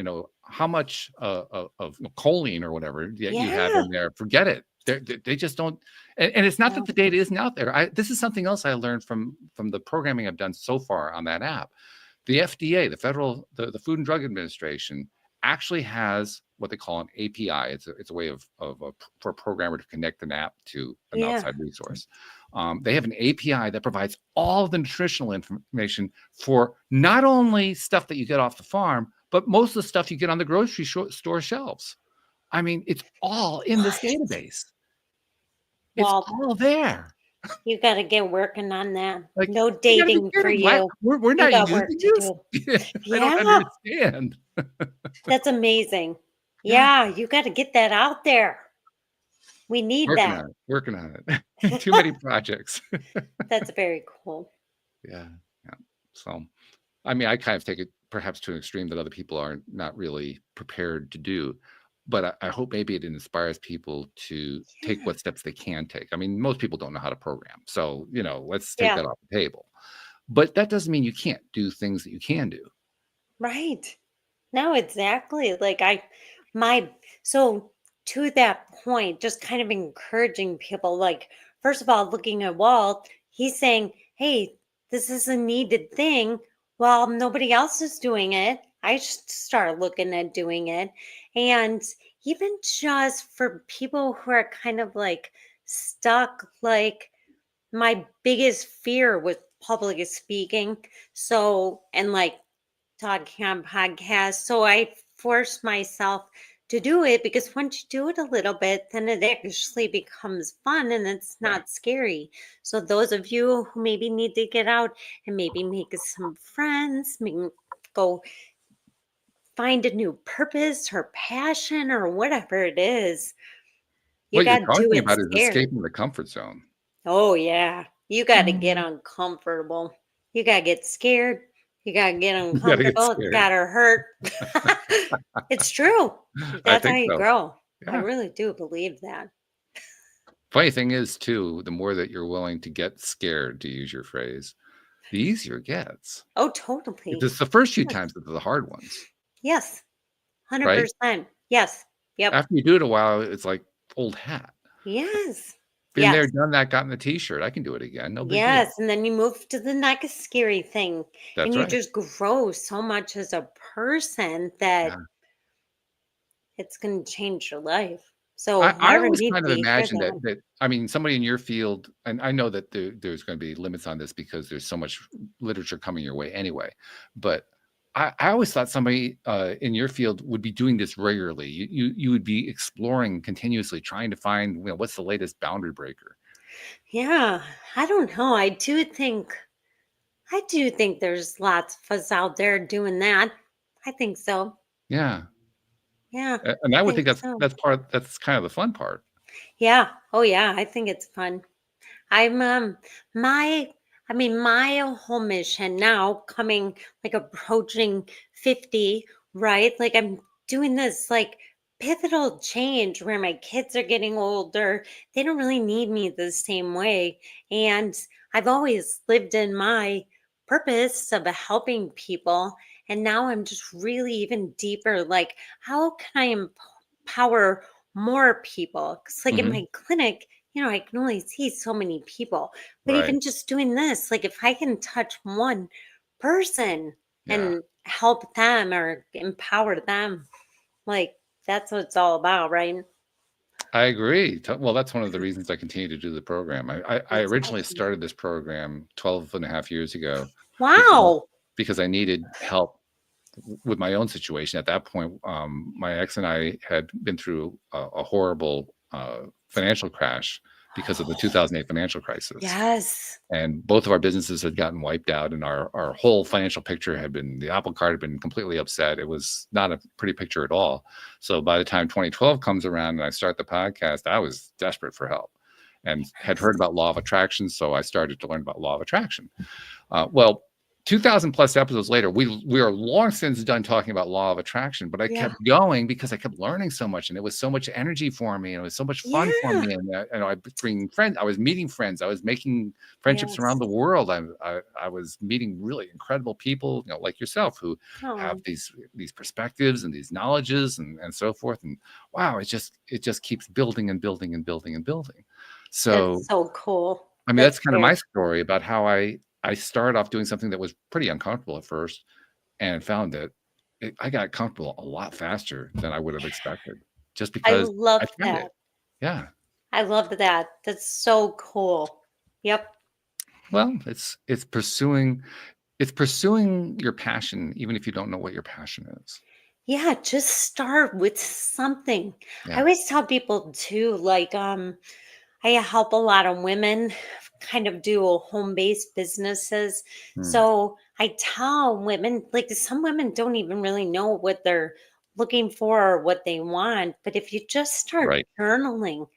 how much of choline or whatever that you have Yeah. in there, forget it. They just don't. And it's not that No. the data isn't out there. This is something else I learned from the programming I've done so far on that app. The FDA, the Food and Drug Administration, actually has what they call an API. It's a way for a programmer to connect an app to an Yeah. outside resource. They have an API that provides all of the nutritional information for not only stuff that you get off the farm, but most of the stuff you get on the grocery store shelves. I mean, it's all in this What? database. It's Well, all there. you got to get working on that. Like, No you gotta be dating for kidding. Why- you. We're You not got work using to this. do. I don't Yeah. understand. That's amazing. Yeah. Yeah, you got to get that out there. We need Working that. on it. Working on it. Too many projects. That's very cool. Yeah. So, I mean, I kind of take it perhaps to an extreme that other people are not really prepared to do. But I hope maybe it inspires people to take Yeah. what steps they can take. I mean, most people don't know how to program. So, let's take Yeah. that off the table. But that doesn't mean you can't do things that you can do. Right. No, exactly. So to that point, just kind of encouraging people, like, first of all, looking at Walt, he's saying, hey, this is a needed thing. Well, nobody else is doing it. I should start looking at doing it. And even just for people who are kind of like stuck, like my biggest fear with public speaking. So, and like, talking on podcasts. So I force myself to do it because once you do it a little bit, then it actually becomes fun and it's Right. not scary. So those of you who maybe need to get out and maybe make some friends, maybe go find a new purpose or passion or whatever it is, you What you're got to do talking it about is scared. escaping the comfort zone. Oh, yeah. You got to get Mm. uncomfortable. You got to get scared. You gotta get You gotta get uncomfortable. It's scared. gotta hurt. It's true. I That's how think you so. grow. I Yeah. really do believe that. Funny thing is, too, the more that you're willing to get scared, to use your phrase, the easier it gets. Oh, totally. It's the first few Yes. times that are the hard ones, Yes. right? 100%. Yes. Yep. After you do it a while, it's like old hat. Yes. Been there, Yes. done that, gotten the T-shirt. I can do it again. No big deal. Yes. And then you move to the next scary thing. That's And you right. just grow so much as a person that Yeah. it's going to change your life. So I whoever always needs kind of to hear imagine that. that I mean, somebody in your field, and I know that there's going to be limits on this because there's so much literature coming your way anyway. But I always thought somebody in your field would be doing this regularly. You would be exploring continuously, trying to find what's the latest boundary breaker. Yeah. I don't know. I do think there's lots of us out there doing that. I think so. Yeah, Yeah. and I I would think think so. that's kind of the fun part. Yeah. Oh yeah. I think it's fun. I'm my my whole mission now coming like approaching 50, right? Like I'm doing this like pivotal change where my kids are getting older. They don't really need me the same way. And I've always lived in my purpose of helping people. And now I'm just really even deeper like how can I empower more people? Because like in Hmm. my clinic, I can only see so many people. But Right. even just doing this, like if I can touch one person Yeah. and help them or empower them, like that's what it's all about, right? I agree. Well, that's one of the reasons I continue to do the program. I That's originally awesome. started this program 12 and a half years ago because Wow. because I needed help with my own situation. At that point, my ex and I had been through a horrible financial crash because of the 2008 financial crisis. Yes. And both of our businesses had gotten wiped out, and our whole financial picture had been the apple cart had been completely upset. It was not a pretty picture at all. So by the time 2012 comes around and I start the podcast, I was desperate for help and had heard about law of attraction. So I started to learn about law of attraction. Well, 2000 plus episodes later, we are long since done talking about law of attraction, but I Yeah. kept going because I kept learning so much, and it was so much energy for me, and it was so much fun for Yeah. me. And I bring friends, I was meeting friends, I was making friendships around Yes. the world. I was meeting really incredible people, like yourself, who have Oh, these perspectives and these knowledges and so forth. And wow, it just keeps building and building and building and building. So that's so cool. I mean, That's that's kind of very my story about how I started off doing something that was pretty uncomfortable at first and found that I got comfortable a lot faster than I would have expected just I because love I tried that. it. Yeah. I love that. That's so cool. Yep. Well, it's pursuing your passion, even if you don't know what your passion is. Yeah, just start with something. I Yeah. always tell people too, like, I help a lot of women kind of do home-based businesses. Mm, So I tell women, like some women don't even really know what they're looking for or what they want. But if you just start right. journaling,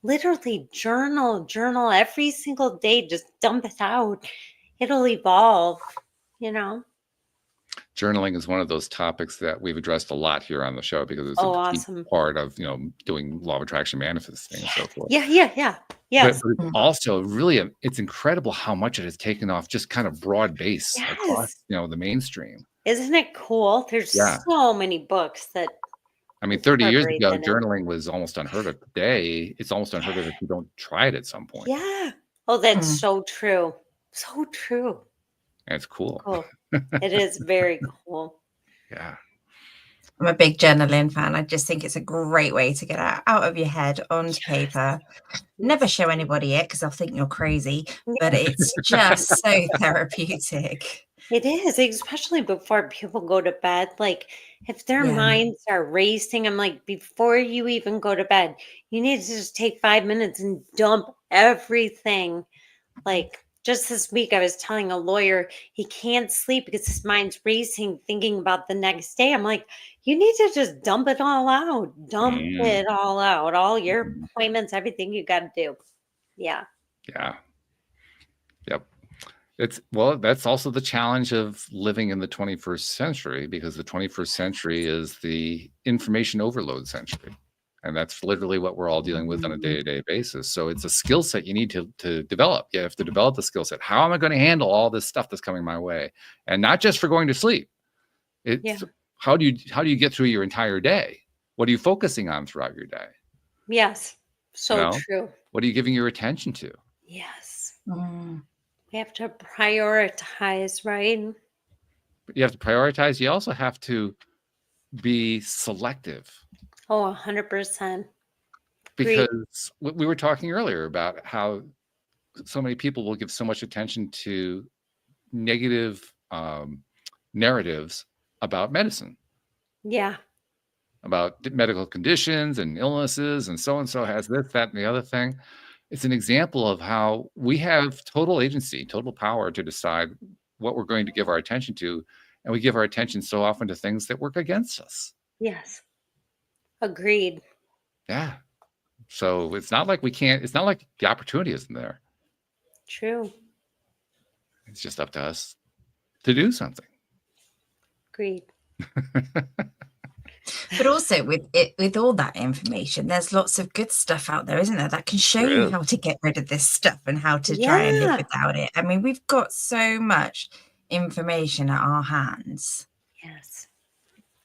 literally journal every single day, just dump it out. It'll evolve, you know? Journaling is one of those topics that we've addressed a lot here on the show because it's a Oh, key awesome. part of, doing law of attraction manifesting and so forth. Yeah. Yes. But it's Mm. also really it's incredible how much it has taken off just kind of broad base across, Yes. the mainstream. Isn't it cool? There's Yeah. so many books that I mean, 30 years incorporate ago, in it. journaling was almost unheard of. Today, it's almost unheard of if you don't try it at some point, Yeah. Oh, that's Mm. so true. So true. and it's cool. Cool. It is very cool. Yeah. I'm a big journaling fan. I just think it's a great way to get out of your head onto paper. Never show anybody it because they'll think you're crazy, but it's just so therapeutic. It is, especially before people go to bed. Like, if their Yeah. minds are racing, I'm like, before you even go to bed, you need to just take 5 minutes and dump everything. Like, just this week, I was telling a lawyer he can't sleep because his mind's racing, thinking about the next day. I'm like, you need to just dump it all out. Dump Mm, it all out. All your mhm. appointments, everything you got to do. Yeah. Yeah. Yep. That's also the challenge of living in the 21st century, because the 21st century is the information overload century. And that's literally what we're all dealing with on a day-to-day basis. So it's a skill set you need to develop. You have to develop the skill set. How am I going to handle all this stuff that's coming my way? And not just for going to sleep. It's Yeah. how do you get through your entire day? What are you focusing on throughout your day? Yes. So know? true. What are you giving your attention to? Yes. Mm. We have to prioritize, right? You have to prioritize. You also have to be selective, Oh, 100%. because we were talking earlier about how so many people will give so much attention to negative narratives about medicine, Yeah. about medical conditions and illnesses, and so has this, that, and the other thing. It's an example of how we have total agency, total power to decide what we're going to give our attention to, and we give our attention so often to things that work against us. Yes. Agreed. Yeah. So it's not like it's not like the opportunity isn't there. True. It's just up to us to do something. Agreed. But also with all that information, there's lots of good stuff out there, isn't there, that can show you how to get rid of this stuff and how to try and live without it. I mean, we've got so much information at our hands. Yes.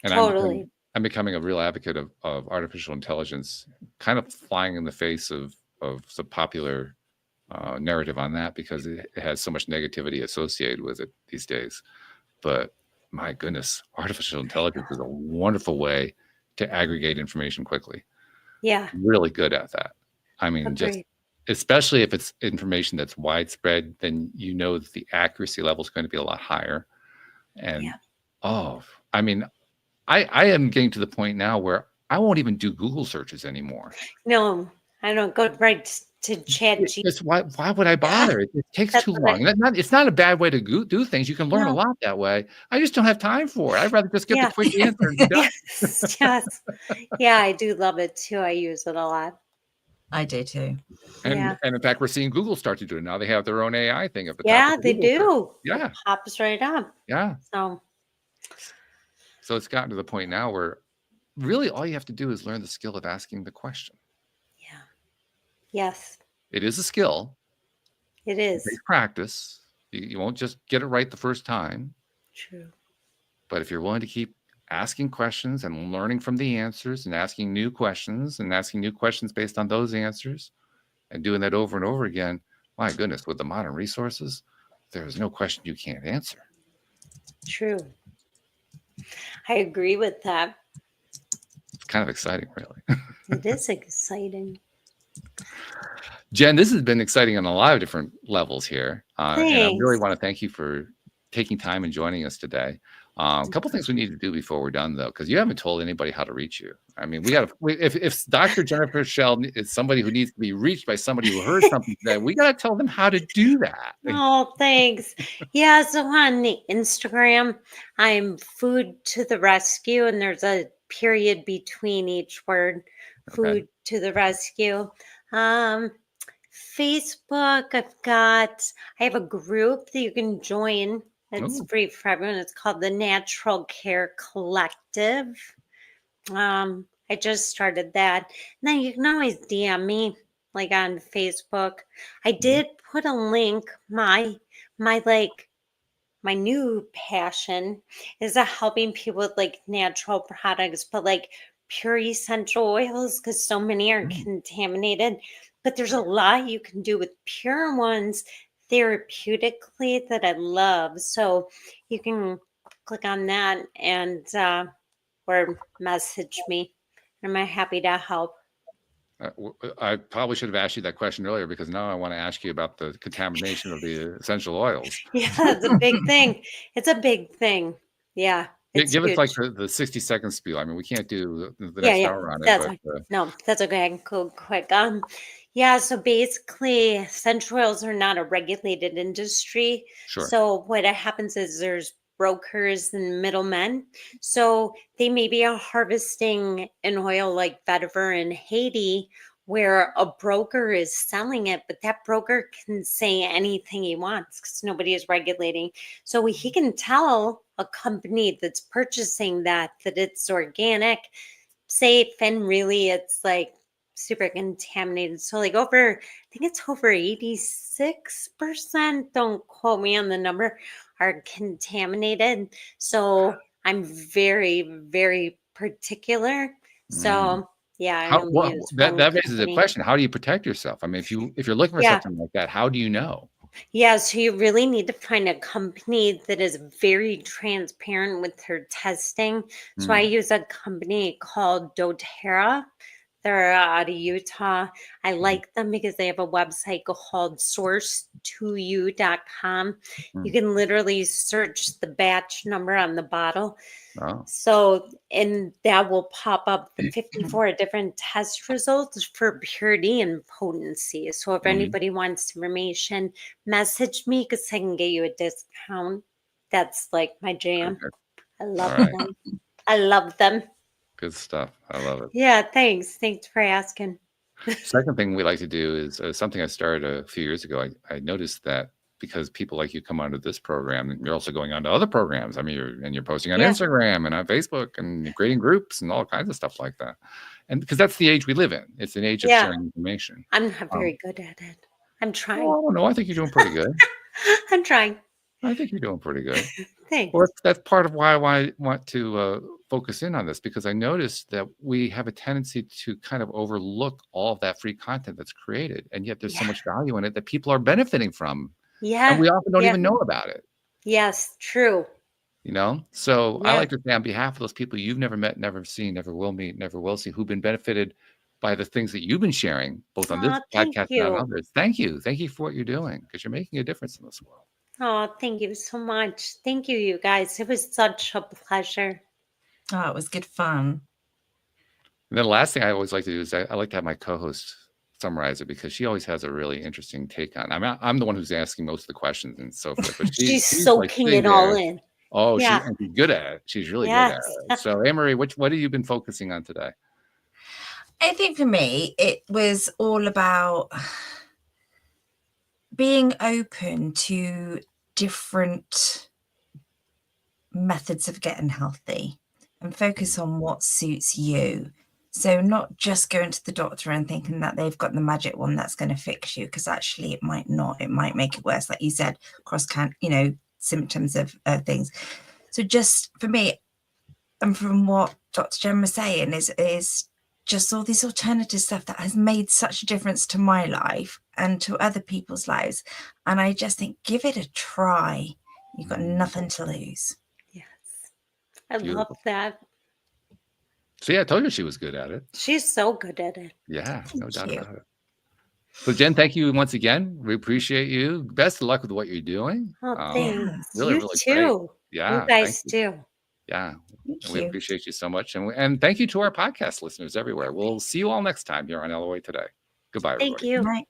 And Totally. I'm becoming a real advocate of artificial intelligence, kind of flying in the face of the popular narrative on that, because it has so much negativity associated with it these days. But my goodness, artificial intelligence is a wonderful way to aggregate information quickly. Yeah. Really good at that. I mean, just especially if it's information that's widespread, then you know that the accuracy level is going to be a lot higher. And I mean, I am getting to the point now where I won't even do Google searches anymore. No, I don't go right to ChatGPT. Why would I bother? It takes too long. It's not a bad way to do things. You can learn a lot that way. I just don't have time for it. I'd rather just get the quick answer and be done. Yes. Yeah, I do love it too. I use it a lot. I do too. And in fact, we're seeing Google start to do it now. They have their own AI thing at the top. Yeah, they do. Yeah. It pops right up. Yeah. So it's gotten to the point now where really all you have to do is learn the skill of asking the question. Yeah. Yes. It is a skill. It is. It takes practice. You won't just get it right the first time. True. But if you're willing to keep asking questions and learning from the answers and asking new questions based on those answers and doing that over and over again, my goodness, with the modern resources, there's no question you can't answer. True. I agree with that. It's kind of exciting, really. It is exciting. Jen, this has been exciting on a lot of different levels here. And I really want to thank you for taking time and joining us today. A couple things we need to do before we're done, though, because you haven't told anybody how to reach you. I mean, if Dr. Jennifer Shell is somebody who needs to be reached by somebody who heard something today, we got to tell them how to do that. Oh, thanks. Yeah, so on the Instagram, I'm Food to the Rescue, and there's a period between each word, Food to the Rescue. Facebook, I have a group that you can join. It's free for everyone. It's called the Natural Care Collective. I just started that. And then you can always DM me, like on Facebook. I did put a link. My new passion is helping people with like natural products, but like pure essential oils, because so many are contaminated. But there's a lot you can do with pure ones therapeutically that I love. So you can click on that and or message me. I'm happy to help. I probably should have asked you that question earlier, because now I want to ask you about the contamination of the essential oils. Yeah, it's a big thing. It's a big thing. Yeah. Give us like the 60-second spiel. I mean, we can't do the next hour on it. No, that's okay. I can go quick. So basically, essential oils are not a regulated industry. Sure. So what happens is there's brokers and middlemen. So they maybe are harvesting an oil like vetiver in Haiti, where a broker is selling it, but that broker can say anything he wants because nobody is regulating. So he can tell a company that's purchasing that it's organic, safe, and really it's like super contaminated. So like I think it's over 86%, don't quote me on the number, are contaminated. So I'm very, very particular. So yeah, I only use that one raises a company. question. How do you protect yourself? I mean, if you're looking for Yeah. something like that, how do you know? Yeah, so you really need to find a company that is very transparent with their testing. So I use a company called doTERRA. They're out of Utah. I like them because they have a website called source2u.com. You can literally search the batch number on the bottle. Oh. So, and that will pop up the 54 different test results for purity and potency. So if anybody wants information, message me because I can get you a discount. That's like my jam. I love them. I love them. Good stuff. I love it. Yeah, thanks. Thanks for asking. Second thing we like to do is something I started a few years ago. I noticed that because people like you come onto this program, and you're also going on to other programs. I mean, you're posting on Instagram and on Facebook and you're creating groups and all kinds of stuff like that. And because that's the age we live in, it's an age of sharing information. I'm not very good at it. I'm trying. Well, I don't know. I think you're doing pretty good. I'm trying. I think you're doing pretty good. Thanks. Well, that's part of why I want to focus in on this, because I noticed that we have a tendency to kind of overlook all of that free content that's created. And yet there's so much value in it that people are benefiting from. Yeah. And we often don't even know about it. Yes, true. You know, so I like to say on behalf of those people you've never met, never seen, never will meet, never will see, who've been benefited by the things that you've been sharing, both on this podcast and on others. Thank you. Thank you for what you're doing, because you're making a difference in this world. Oh, thank you so much. Thank you, you guys. It was such a pleasure. Oh, it was good fun. And then the last thing I always like to do is I like to have my co-host summarize it, because she always has a really interesting take on. I'm the one who's asking most of the questions and so forth. But she's soaking it all in. Oh, she's good at it. She's really good at it. So, Anne-Marie, what have you been focusing on today? I think for me, it was all about being open to different methods of getting healthy and focus on what suits you. So not just going to the doctor and thinking that they've got the magic one that's going to fix you, because actually it might not. It might make it worse, like you said, symptoms of things. So just for me, and from what Dr. Jen was saying, is just all this alternative stuff that has made such a difference to my life and to other people's lives. And I just think, give it a try. You've got nothing to lose. Yes. I love that. See, I told you she was good at it. She's so good at it. Yeah, no doubt about it. So, Jen, thank you once again. We appreciate you. Best of luck with what you're doing. Oh, thanks. Really, you really too. Great. Yeah, you guys too. Yeah, we appreciate you so much. And thank you to our podcast listeners everywhere. We'll see you all next time here on LOA Today. Goodbye, everybody. Thank you. Right.